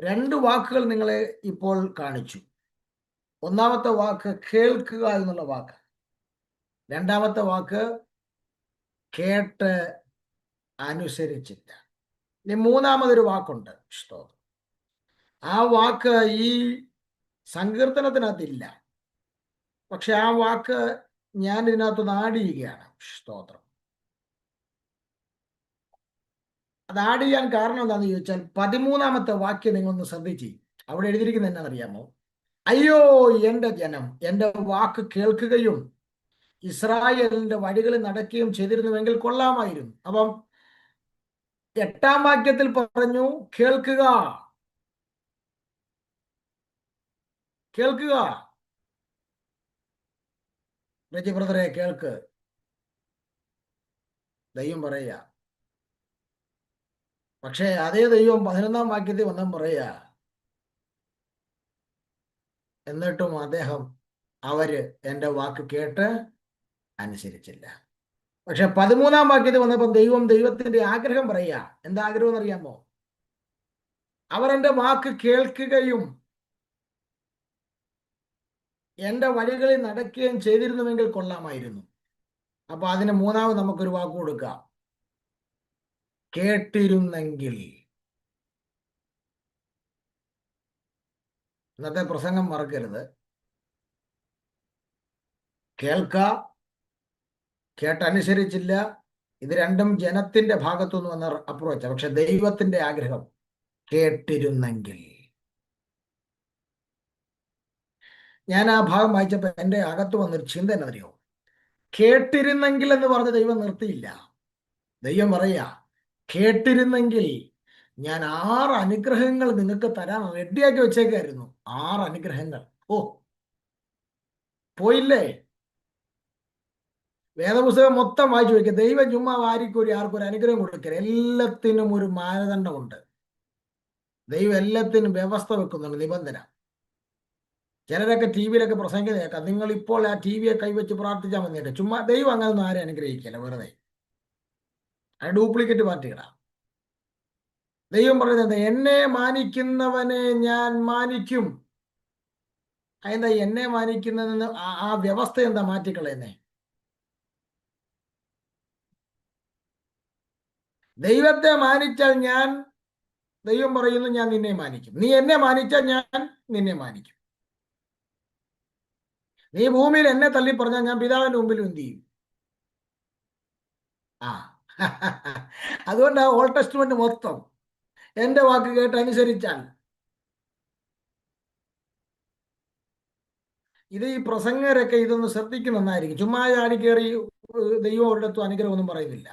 2 വാക്കുകൾ നിങ്ങളെ ഇപ്പോൾ കാണിച്ചു. ഒന്നാമത്തെ വാക്ക് കേൾക്കുക എന്നുള്ള വാക്ക്, രണ്ടാമത്തെ വാക്ക് കേട്ട് അനുസരിച്ചില്ല. ഇനി മൂന്നാമതൊരു വാക്കുണ്ട്. സ്തോത്രം. ആ വാക്ക് ഈ സങ്കീർത്തനത്തിനകത്തില്ല. പക്ഷെ ആ വാക്ക് ഞാൻ ഇതിനകത്ത് ആഡ് ചെയ്യുകയാണ്. സ്തോത്രം. അത് ആഡ് ചെയ്യാൻ കാരണം എന്താണെന്ന് ചോദിച്ചാൽ 13ാമത്തെ വാക്യം നിങ്ങളൊന്ന് ശ്രദ്ധിച്ച്. അവിടെ എഴുതിയിരിക്കുന്നത് എന്നാണെന്നറിയാമോ? അയ്യോ എൻ്റെ ജനം എൻ്റെ വാക്ക് കേൾക്കുകയും ഇസ്രായേലിന്റെ വഴികളിൽ നടക്കുകയും ചെയ്തിരുന്നുവെങ്കിൽ കൊള്ളാമായിരുന്നു. അപ്പം 8ാം വാക്യത്തിൽ പറഞ്ഞു കേൾക്കുക, കേൾക്കുക. രജി ബ്രദറെ കേൾക്ക്. ദൈവം പറയുക. പക്ഷേ അതേ ദൈവം 11ാം വാക്യത്തിൽ വന്നും പറയുക, എന്നിട്ടും അവര് എൻ്റെ വാക്ക് കേട്ട് അനുസരിച്ചില്ല. പക്ഷെ 13ാം വാക്യത്തിൽ വന്നപ്പോൾ ദൈവത്തിന്റെ ആഗ്രഹം പറയുക. എന്താ ആഗ്രഹം എന്നറിയാമോ? അവർ എൻ്റെ വാക്ക് കേൾക്കുകയും എൻ്റെ വഴികളിൽ നടക്കുകയും ചെയ്തിരുന്നുവെങ്കിൽ കൊള്ളാമായിരുന്നു. അപ്പൊ അതിന് മൂന്നാമത് നമുക്കൊരു വാക്ക് കൊടുക്കാം, കേട്ടിരുന്നെങ്കിൽ. ഇന്നത്തെ പ്രസംഗം മറക്കരുത്. കേട്ടനുസരിച്ചില്ല. ഇത് രണ്ടും ജനത്തിന്റെ ഭാഗത്തുനിന്ന് വന്ന അപ്രോച്ച്. പക്ഷെ ദൈവത്തിന്റെ ആഗ്രഹം കേട്ടിരുന്നെങ്കിൽ. ഞാൻ ആ ഭാഗം വായിച്ചപ്പോൾ എൻ്റെ അകത്ത് വന്നൊരു ചിന്ത എന്നറിയോ? കേട്ടിരുന്നെങ്കിൽ എന്ന് പറഞ്ഞ് ദൈവം നിർത്തിയില്ല. ദൈവം പറയാ, കേട്ടിരുന്നെങ്കിൽ ഞാൻ 6 അനുഗ്രഹങ്ങൾ നിങ്ങൾക്ക് തരാൻ റെഡിയാക്കി വെച്ചേക്കായിരുന്നു. 6 അനുഗ്രഹങ്ങൾ. ഓ, പോയില്ലേ? വേദപുസ്തകം മൊത്തം വായിച്ചു വയ്ക്കുക. ദൈവം ചുമ്മാ ആർക്കും ഒരു അനുഗ്രഹം കൊടുക്കരുത്. എല്ലാത്തിനും ഒരു മാനദണ്ഡമുണ്ട്. ദൈവം എല്ലാത്തിനും വ്യവസ്ഥ വെക്കുന്നുണ്ട്, നിബന്ധന. ചിലരൊക്കെ ടി വിയിലൊക്കെ പ്രസംഗം കേൾക്കാം, നിങ്ങൾ ഇപ്പോൾ ആ ടി വിയെ കൈവച്ച് പ്രാർത്ഥിച്ചാൽ മതിയായിട്ട്. ചുമ്മാ ദൈവം അങ്ങനെയൊന്നും ആരെ അനുഗ്രഹിക്കില്ല, വെറുതെ. അത് ഡ്യൂപ്ലിക്കേറ്റ് പാർട്ടികളാണ്. ദൈവം പറയുന്നത്, എന്നെ മാനിക്കുന്നവനെ ഞാൻ മാനിക്കും. അതെന്താ എന്നെ മാനിക്കുന്നതെന്ന്? ആ വ്യവസ്ഥ എന്താ മാറ്റിക്കളയുന്നേ? ദൈവത്തെ മാനിച്ചാൽ ദൈവം പറയുന്നു ഞാൻ നിന്നെ മാനിക്കും. നീ എന്നെ മാനിച്ചാൽ ഞാൻ നിന്നെ മാനിക്കും. നീ ഭൂമിയിൽ എന്നെ തള്ളി പറഞ്ഞാൽ ഞാൻ പിതാവിന്റെ മുമ്പിൽ എന്ത് ചെയ്യും? ആ അതുകൊണ്ട് ആ ഓൾഡ് ടെസ്റ്റ്മെന്റ് മൊത്തം എന്റെ വാക്ക് കേട്ട് അനുസരിച്ചാൽ. ഇത് ഈ പ്രസംഗരൊക്കെ ഇതൊന്ന് ശ്രദ്ധിക്കുന്നതായിരിക്കും. ചുമ്മാ ചാടി കയറി ദൈവം ഒരിടത്തും അനുഗ്രഹമൊന്നും പറയുന്നില്ല.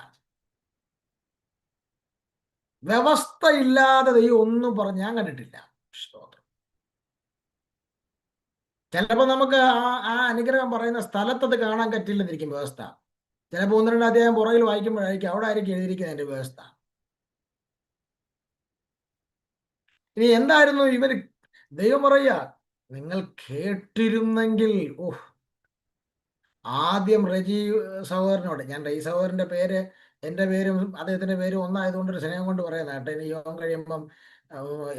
വ്യവസ്ഥ ഇല്ലാതെ ദൈവം ഒന്നും പറഞ്ഞ് ഞാൻ കണ്ടിട്ടില്ല. ചിലപ്പോൾ നമുക്ക് ആ അനുഗ്രഹം പറയുന്ന സ്ഥലത്തത് കാണാൻ പറ്റില്ലെന്നിരിക്കും വ്യവസ്ഥ. ചിലപ്പോൾ 1-2 അധ്യായം പുറകിൽ വായിക്കുമ്പോഴായിരിക്കും അവിടെ ആയിരിക്കും എഴുതിയിരിക്കുന്നത് അതിന്റെ വ്യവസ്ഥ. ഇനി എന്തായിരുന്നു ഇവർ? ദൈവം പറയുക, നിങ്ങൾ കേട്ടിരുന്നെങ്കിൽ. ഓഹ്, ആദ്യം റജി സഹോദരനോട്, ഞാൻ റജി സഹോദരന്റെ പേര് എൻ്റെ പേരും അദ്ദേഹത്തിന്റെ പേരും ഒന്നായതുകൊണ്ട് ഒരു സ്നേഹം കൊണ്ട് പറയുന്ന കേട്ടോ. ഇനി യോഗം കഴിയുമ്പം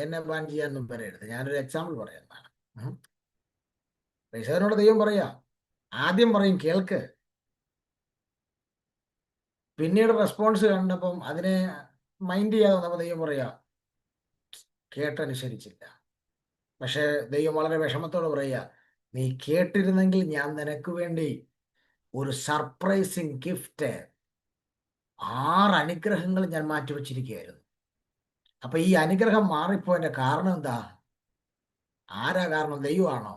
എന്നെ ബാൻ ചെയ്യാനൊന്നും പറയരുത്. ഞാനൊരു എക്സാമ്പിൾ പറയുന്നതാണ്. റജി സഹോദരനോട് ദൈവം പറയാ, ആദ്യം പറയും കേൾക്ക്. പിന്നീട് റെസ്പോൺസ് കണ്ടപ്പം അതിനെ മൈൻഡ് ചെയ്യാതെ വന്നപ്പോൾ ദൈവം പറയാ, കേട്ടനുസരിച്ചില്ല. പക്ഷെ ദൈവം വളരെ വിഷമത്തോടെ പറയുക, നീ കേട്ടിരുന്നെങ്കിൽ ഞാൻ നിനക്ക് വേണ്ടി ഒരു സർപ്രൈസിങ് ഗിഫ്റ്റ്, 6 അനുഗ്രഹങ്ങൾ ഞാൻ മാറ്റിവെച്ചിരിക്കുകയായിരുന്നു. അപ്പൊ ഈ അനുഗ്രഹം മാറിപ്പോയതിന്റെ കാരണം എന്താ? ആരാ കാരണം? ദൈവമാണോ?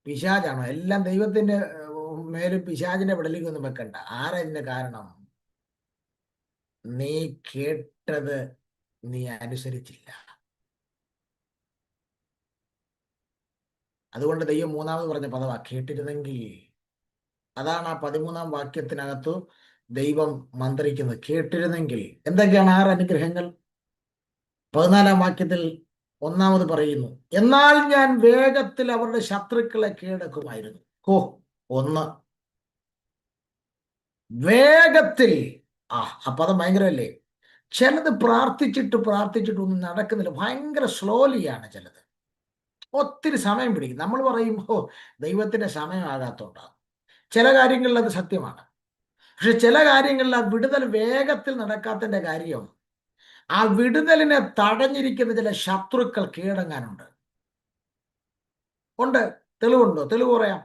പിശാചാണോ? എല്ലാം ദൈവത്തിന്റെ മേലും പിശാചിന്റെ വിടലിക്കൊന്നും വെക്കണ്ട. ആരാ ഇതിന്റെ കാരണം? നീ കേട്ടത് നീ അനുസരിച്ചില്ല. അതുകൊണ്ട് ദൈവം മൂന്നാമത് പറഞ്ഞ പദവാ കേട്ടിരുന്നെങ്കിൽ. അതാണ് ആ 13ാം വാക്യത്തിനകത്ത് ദൈവം മന്ത്രിക്കുന്നത്. കേട്ടിരുന്നെങ്കിൽ എന്തൊക്കെയാണ് 6 അനുഗ്രഹങ്ങൾ? 14 വാക്യത്തിൽ ഒന്നാമത് പറയുന്നു, എന്നാൽ ഞാൻ വേഗത്തിൽ അവരുടെ ശത്രുക്കളെ കീഴടക്കുമായിരുന്നു. ഓ, ഒന്ന്, വേഗത്തിൽ. ആ പദം ഭയങ്കരമല്ലേ? ചിലത് പ്രാർത്ഥിച്ചിട്ടൊന്നും നടക്കുന്നില്ല, ഭയങ്കര സ്ലോലിയാണ് ചിലത്. ഒത്തിരി സമയം പിടിക്കും. നമ്മൾ പറയും, ഓ, ദൈവത്തിന്റെ സമയമാകാത്തോണ്ടാണ്. ചില കാര്യങ്ങളിൽ അത് സത്യമാണ്. പക്ഷെ ചില കാര്യങ്ങളിൽ ആ വിടുതൽ വേഗത്തിൽ നടക്കാത്തതിന്റെ കാര്യം, ആ വിടുതലിനെ തടഞ്ഞിരിക്കുന്ന ചില ശത്രുക്കൾ കീഴടങ്ങാനുണ്ട്. ഉണ്ട്. തെളിവുണ്ടോ? തെളിവ് പറയാം.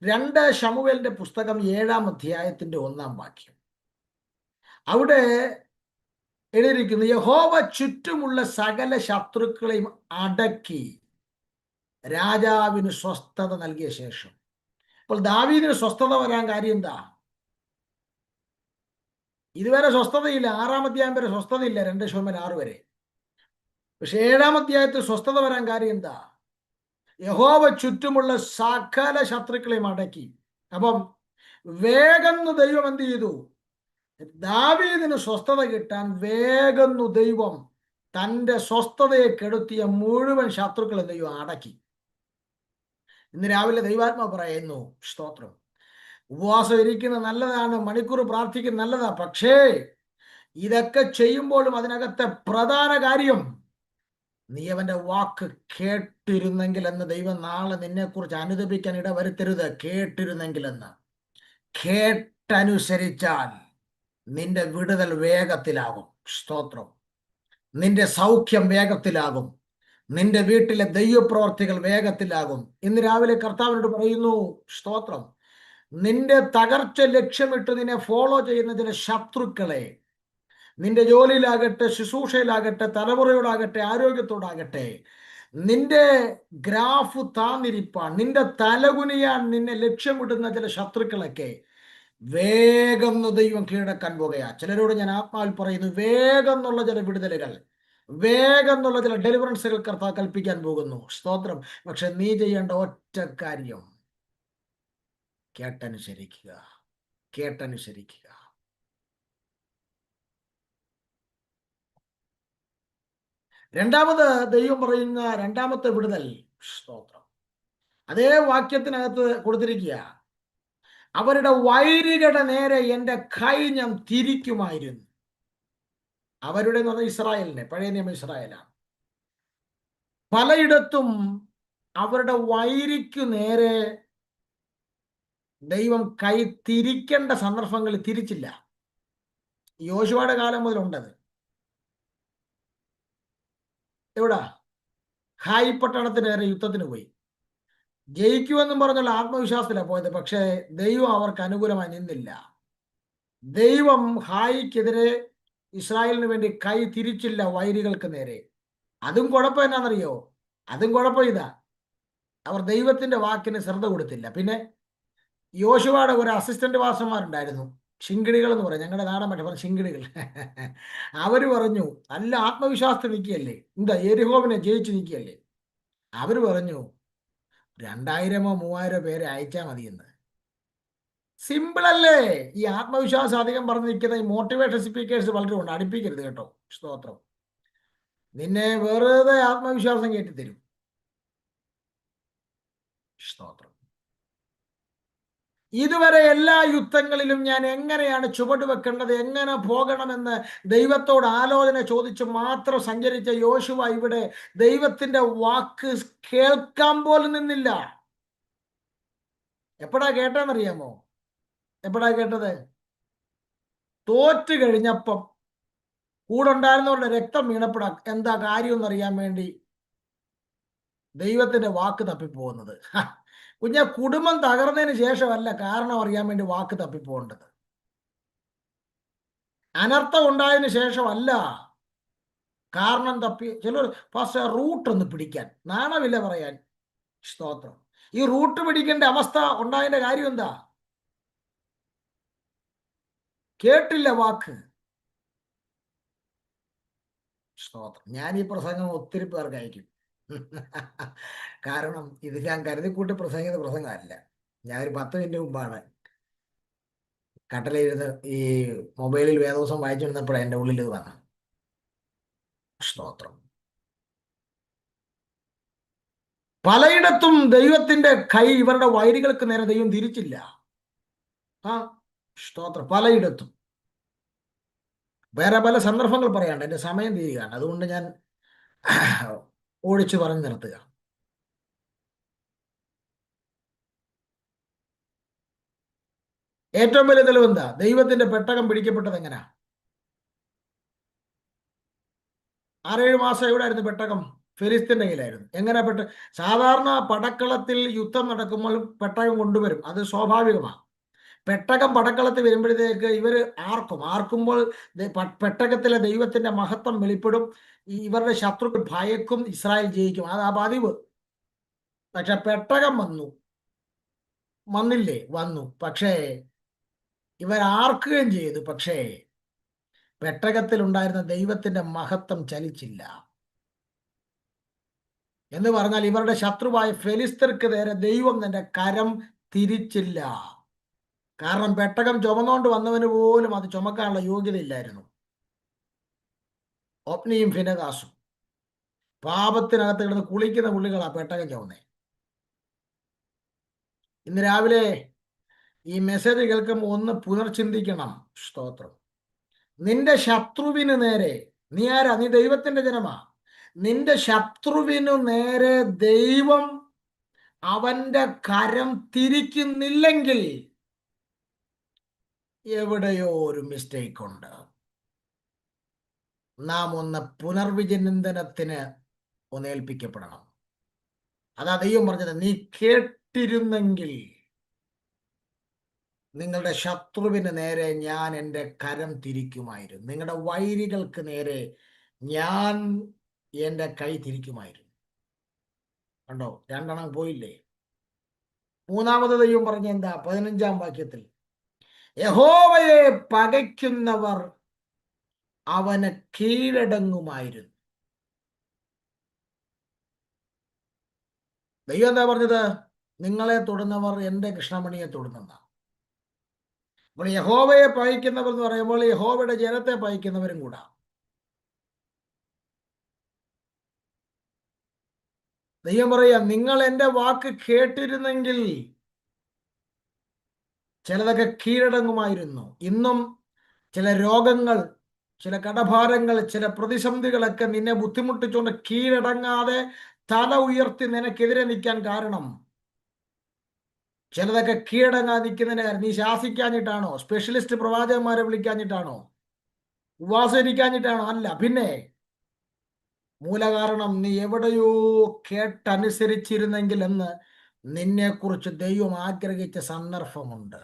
2 ശമൂവേലിന്റെ പുസ്തകം 7-ാം അധ്യായത്തിന്റെ 1-ാം വാക്യം. അവിടെ എഴുതിയിരിക്കുന്നു, യഹോവ ചുറ്റുമുള്ള സകല ശത്രുക്കളെയും അടക്കി രാജാവിന് സ്വസ്ഥത നൽകിയ ശേഷം. അപ്പോൾ ദാവീദിന് സ്വസ്ഥത വരാൻ കാര്യം എന്താ? ഇതുവരെ സ്വസ്ഥതയില്ല. 6-ാം അധ്യായം വരെ സ്വസ്ഥതയില്ല, 2 ശമൂവേൽ 6 വരെ. പക്ഷെ 7-ാം അധ്യായത്തിൽ സ്വസ്ഥത വരാൻ കാര്യം എന്താ? യഹോവ ചുറ്റുമുള്ള സകല ശത്രുക്കളെയും അടക്കി. അപ്പം വേഗം ദൈവം എന്ത് ചെയ്തു? ദാവീദിന് സ്വസ്ഥത കിട്ടാൻ വേഗം ദൈവം തന്റെ സ്വസ്ഥതയെ കെടുത്തിയ മുഴുവൻ ശത്രുക്കളെ ദൈവം അടക്കി. ഇന്ന് രാവിലെ ദൈവാത്മാവ് പറയുന്നു, സ്തോത്രം, ഉപവാസം ഇരിക്കുന്നത് നല്ലതാണ്, മണിക്കൂർ പ്രാർത്ഥിക്കുന്നത് നല്ലതാണ്. പക്ഷേ ഇതൊക്കെ ചെയ്യുമ്പോഴും അതിനകത്തെ പ്രധാന കാര്യം, നീ അവന്റെ വാക്ക് കേട്ടിരുന്നെങ്കിൽ എന്ന്. ദൈവം നാളെ നിന്നെക്കുറിച്ച് അനുദപിക്കാൻ ഇടവരുത്തരുത്. കേട്ടിരുന്നെങ്കിൽ എന്ന്. കേട്ടനുസരിച്ചാൽ നിന്റെ വിടുതൽ വേഗത്തിലാകും. സ്തോത്രം. നിന്റെ സൗഖ്യം വേഗത്തിലാകും. നിന്റെ വീട്ടിലെ ദൈവപ്രവർത്തികൾ വേഗത്തിലാകും. ഇന്ന് രാവിലെ കർത്താവിനോട് പറയുന്നു, സ്തോത്രം, നിന്റെ തകർച്ച ലക്ഷ്യമിട്ട് നിന്നെ ഫോളോ ചെയ്യുന്ന ചില ശത്രുക്കളെ, നിന്റെ ജോലിയിലാകട്ടെ, ശുശ്രൂഷയിലാകട്ടെ, തലമുറയോടാകട്ടെ, ആരോഗ്യത്തോടാകട്ടെ, നിന്റെ ഗ്രാഫ് താന്നിരിപ്പാൻ, നിന്റെ തലകുനിയാൻ നിന്നെ ലക്ഷ്യമിടുന്ന ചില ശത്രുക്കളൊക്കെ വേഗം ദൈവം കീഴടക്കാൻ പോകുകയാ. ചിലരോട് ഞാൻ ആത്മാവിൽ പറയുന്നു, വേഗം എന്നുള്ള ചില വിടുതലുകൾ, വേഗം എന്നുള്ള ചില ഡെലിവറൻസുകൾ കർത്താവ് കൽപ്പിക്കാൻ പോകുന്നു. സ്തോത്രം. പക്ഷെ നീ ചെയ്യേണ്ട ഒറ്റ കാര്യം, കേട്ടനുസരിക്കുക. കേട്ടനുസരിക്കുക. രണ്ടാമത് ദൈവം പറയുന്ന രണ്ടാമത്തെ വിടുതൽ, സ്തോത്രം, അതേ വാക്യത്തിനകത്ത് കൊടുത്തിരിക്കുക, അവരുടെ വൈരികളുടെ നേരെ എൻ്റെ കൈ ഞാൻ തിരിക്കുമായിരുന്നു. അവരുടെ എന്ന് പറഞ്ഞാൽ ഇസ്രായേലിനെ, പഴയ നിയമ ഇസ്രായേലാണ്. പലയിടത്തും അവരുടെ വൈരിക്കു നേരെ ദൈവം കൈ തിരിക്കേണ്ട സന്ദർഭങ്ങളിൽ തിരിച്ചില്ല. യോശുവയുടെ കാലം മുതലുണ്ടത്. എവിടാ? ഹായ് പട്ടണത്തിന് നേരെ യുദ്ധത്തിന് പോയി. ജയിക്കുമെന്നും പറഞ്ഞുള്ള ആത്മവിശ്വാസത്തിലാണ് പോയത്. പക്ഷേ ദൈവം അവർക്ക് അനുകൂലമായി നിന്നില്ല. ദൈവം ഹായിക്കെതിരെ ഇസ്രായേലിന് വേണ്ടി കൈ തിരിച്ചില്ല വൈരികൾക്ക് നേരെ. അതും കുഴപ്പം എന്നാണെന്നറിയോ? അതും കുഴപ്പം ഇതാ, അവർ ദൈവത്തിന്റെ വാക്കിന് ശ്രദ്ധ കൊടുത്തില്ല. പിന്നെ യോശുവയുടെ ഒരു അസിസ്റ്റന്റ് പാസ്റ്റർമാരുണ്ടായിരുന്നു, ശിങ്കിടികൾ എന്ന് പറയും, ഞങ്ങളുടെ നാടൻ മറ്റേ പറഞ്ഞ ശിങ്കിടികൾ. അവര് പറഞ്ഞു, നല്ല ആത്മവിശ്വാസത്തിൽ നിൽക്കുകയല്ലേ, എന്താ യെരിഹോവിനെ ജയിച്ച് നിൽക്കുകയല്ലേ. അവര് പറഞ്ഞു, 2000-3000 പേരെ അയച്ചാൽ മതിയെന്ന്. സിമ്പിൾ അല്ലേ? ഈ ആത്മവിശ്വാസം അധികം പറഞ്ഞു നിൽക്കുന്ന ഈ മോട്ടിവേഷൻ സ്പീക്കേഴ്സ് വളരെ ഉണ്ട്. അടുപ്പിക്കരുത് കേട്ടോ. സ്തോത്രം. നിന്നെ വെറുതെ ആത്മവിശ്വാസം കയറ്റി തരും. സ്തോത്രം. ഇതുവരെ എല്ലാ യുദ്ധങ്ങളിലും ഞാൻ എങ്ങനെയാണ് ചുവട് വെക്കേണ്ടത്, എങ്ങനെ പോകണമെന്ന് ദൈവത്തോട് ആലോചന ചോദിച്ച് മാത്രം സഞ്ചരിച്ച യോശുവ ഇവിടെ ദൈവത്തിന്റെ വാക്ക് കേൾക്കാൻ പോലും നിന്നില്ല. എപ്പോഴാ കേട്ടെന്നറിയാമോ? എപ്പോഴാ കേട്ടത്? തോറ്റു കഴിഞ്ഞപ്പം കൂടെ ഉണ്ടായിരുന്നവരുടെ രക്തം വീണപ്പെടാ എന്താ കാര്യം എന്നറിയാൻ വേണ്ടി ദൈവത്തിന്റെ വാക്ക് തപ്പിപ്പോകുന്നത്. കുഞ്ഞ, കുടുംബം തകർന്നതിന് ശേഷമല്ല കാരണം അറിയാൻ വേണ്ടി വാക്ക് തപ്പിപ്പോകേണ്ടത്. അനർത്ഥം ഉണ്ടായതിനു ശേഷമല്ല കാരണം തപ്പി. ചിലർ ഫസ്റ്റ് റൂട്ട് ഒന്ന് പിടിക്കാൻ നാണമില്ല പറയാൻ. സ്തോത്രം. ഈ റൂട്ട് പിടിക്കേണ്ട അവസ്ഥ ഉണ്ടായതിന്റെ കാര്യം എന്താ? കേട്ടില്ല വാക്ക്. സ്തോത്രം. ഞാൻ ഈ പ്രസംഗം ഒത്തിരി പേർക്ക് അയക്കും. കാരണം ഇത് ഞാൻ കരുതിക്കൂട്ടി പ്രസംഗിക്കുന്ന പ്രസംഗമല്ല. ഞാൻ ഒരു 10 മിനിറ്റ് മുമ്പാണ് കട്ടലിരുന്ന് ഈ മൊബൈലിൽ വേദോസം വായിച്ചിരുന്നപ്പോഴാണ് എൻ്റെ ഉള്ളിൽ ഇത് വന്നത്. സ്തോത്രം. പലയിടത്തും ദൈവത്തിന്റെ കൈ ഇവരുടെ വൈരികൾക്ക് നേരെ ദൈവം തിരിച്ചില്ല. ആ സ്തോത്രം. പലയിടത്തും വേറെ പല സന്ദർഭങ്ങൾ പറയാണ്ട് എൻ്റെ സമയം തീരുകയാണ്, അതുകൊണ്ട് ഞാൻ ഓടിച്ചു പറഞ്ഞു നിർത്തുക. ഏറ്റവും വലിയ തെളിവ് എന്താ? ദൈവത്തിന്റെ പെട്ടകം പിടിക്കപ്പെട്ടത് എങ്ങനെയാ? 6-7 മാസം എവിടെ ആയിരുന്നു പെട്ടകം? ഫെലിസ്തീന്റെ കയ്യിലായിരുന്നു. എങ്ങനെ സാധാരണ പടക്കളത്തിൽ യുദ്ധം നടക്കുമ്പോൾ പെട്ടകം കൊണ്ടുവരും, അത് സ്വാഭാവികമാണ്. പെട്ടകം പടക്കളത്തിൽ വരുമ്പോഴത്തേക്ക് ഇവര് ആർക്കുമ്പോൾ പെട്ടകത്തിലെ ദൈവത്തിന്റെ മഹത്വം വെളിപ്പെടും. ഇവരുടെ ശത്രുക്കൾ ഭയക്കും, ഇസ്രായേൽ ജയിക്കും. അത് ആ പതിവ്. പക്ഷെ പെട്ടകം വന്നില്ലേ? വന്നു. പക്ഷേ ഇവർ ആർക്കുകയും ചെയ്തു. പക്ഷേ പെട്ടകത്തിൽ ഉണ്ടായിരുന്ന ദൈവത്തിന്റെ മഹത്വം ചലിച്ചില്ല. എന്ന് പറഞ്ഞാൽ ഇവരുടെ ശത്രുവായ ഫെലിസ്തർക്ക് നേരെ ദൈവം തന്റെ കരം തിരിച്ചില്ല. കാരണം പെട്ടകം ചുമന്നുകൊണ്ട് വന്നവന് പോലും അത് ചുമക്കാനുള്ള യോഗ്യതയില്ലായിരുന്നു. ഒപ്നിയും ഫിനെഹാസും പാപത്തിനകത്ത് കിടന്ന് കുളിക്കുന്ന പുള്ളികളാ പെട്ടകം ചുമന്നേ. ഇന്ന് രാവിലെ ഈ മെസ്സേജ് കേൾക്കുമ്പോൾ ഒന്ന് പുനർചിന്തിക്കണം. സ്തോത്രം. നിന്റെ ശത്രുവിന് നേരെ, നീ ആരാ? നീ ദൈവത്തിന്റെ ജനമാ. നിന്റെ ശത്രുവിനു നേരെ ദൈവം അവന്റെ കരം തിരിക്കുന്നില്ലെങ്കിൽ എവിടെയോ ഒരു മിസ്റ്റേക്ക് ഉണ്ട്. നാം ഒന്ന് പുനർവിചിന്തനത്തിന് ഏൽപ്പിക്കപ്പെടണം. അതാ ദൈവം പറഞ്ഞത്, നീ കേട്ടിരുന്നെങ്കിൽ നിങ്ങളുടെ ശത്രുവിന് നേരെ ഞാൻ എൻ്റെ കരം തിരിക്കുമായിരുന്നു, നിങ്ങളുടെ വൈരികൾക്ക് നേരെ ഞാൻ എൻ്റെ കൈ തിരിക്കുമായിരുന്നു. കണ്ടോ, 2 പോയില്ലേ? മൂന്നാമത് ദൈവം പറഞ്ഞ എന്താ? 15-ാം വാക്യത്തിൽ, യഹോവയെ പകയ്ക്കുന്നവർ അവന് കീഴടങ്ങുമായിരുന്നു. ദൈവം എന്താ പറഞ്ഞത്? നിങ്ങളെ തൊടുന്നവർ എൻ്റെ കൃഷ്ണമണിയെ തൊടുന്ന. അപ്പോൾ യഹോവയെ പകയ്ക്കുന്നവർ എന്ന് പറയുമ്പോൾ യഹോവയുടെ ജനത്തെ പകയ്ക്കുന്നവരും കൂടാ. ദൈവം പറയാം, നിങ്ങൾ എൻ്റെ വാക്ക് കേട്ടിരുന്നെങ്കിൽ ചിലതൊക്കെ കീഴടങ്ങുമായിരുന്നു. ഇന്നും ചില രോഗങ്ങൾ, ചില കടഭാരങ്ങൾ, ചില പ്രതിസന്ധികളൊക്കെ നിന്നെ ബുദ്ധിമുട്ടിച്ചുകൊണ്ട് കീഴടങ്ങാതെ തല ഉയർത്തി നിനക്കെതിരെ നിൽക്കാൻ കാരണം, ചിലതൊക്കെ കീഴടങ്ങാതെ നിൽക്കുന്നതിന് കാര്യം നീ ശാസിക്കാഞ്ഞിട്ടാണോ? സ്പെഷ്യലിസ്റ്റ് പ്രവാചകന്മാരെ വിളിക്കാഞ്ഞിട്ടാണോ? ഉപവാസിക്കാഞ്ഞിട്ടാണോ? അല്ല. പിന്നെ മൂലകാരണം നീ എവിടെയോ കേട്ടനുസരിച്ചിരുന്നെങ്കിൽ എന്ന് നിന്നെക്കുറിച്ച് ദൈവം ആഗ്രഹിച്ച സന്ദർഭമുണ്ട്.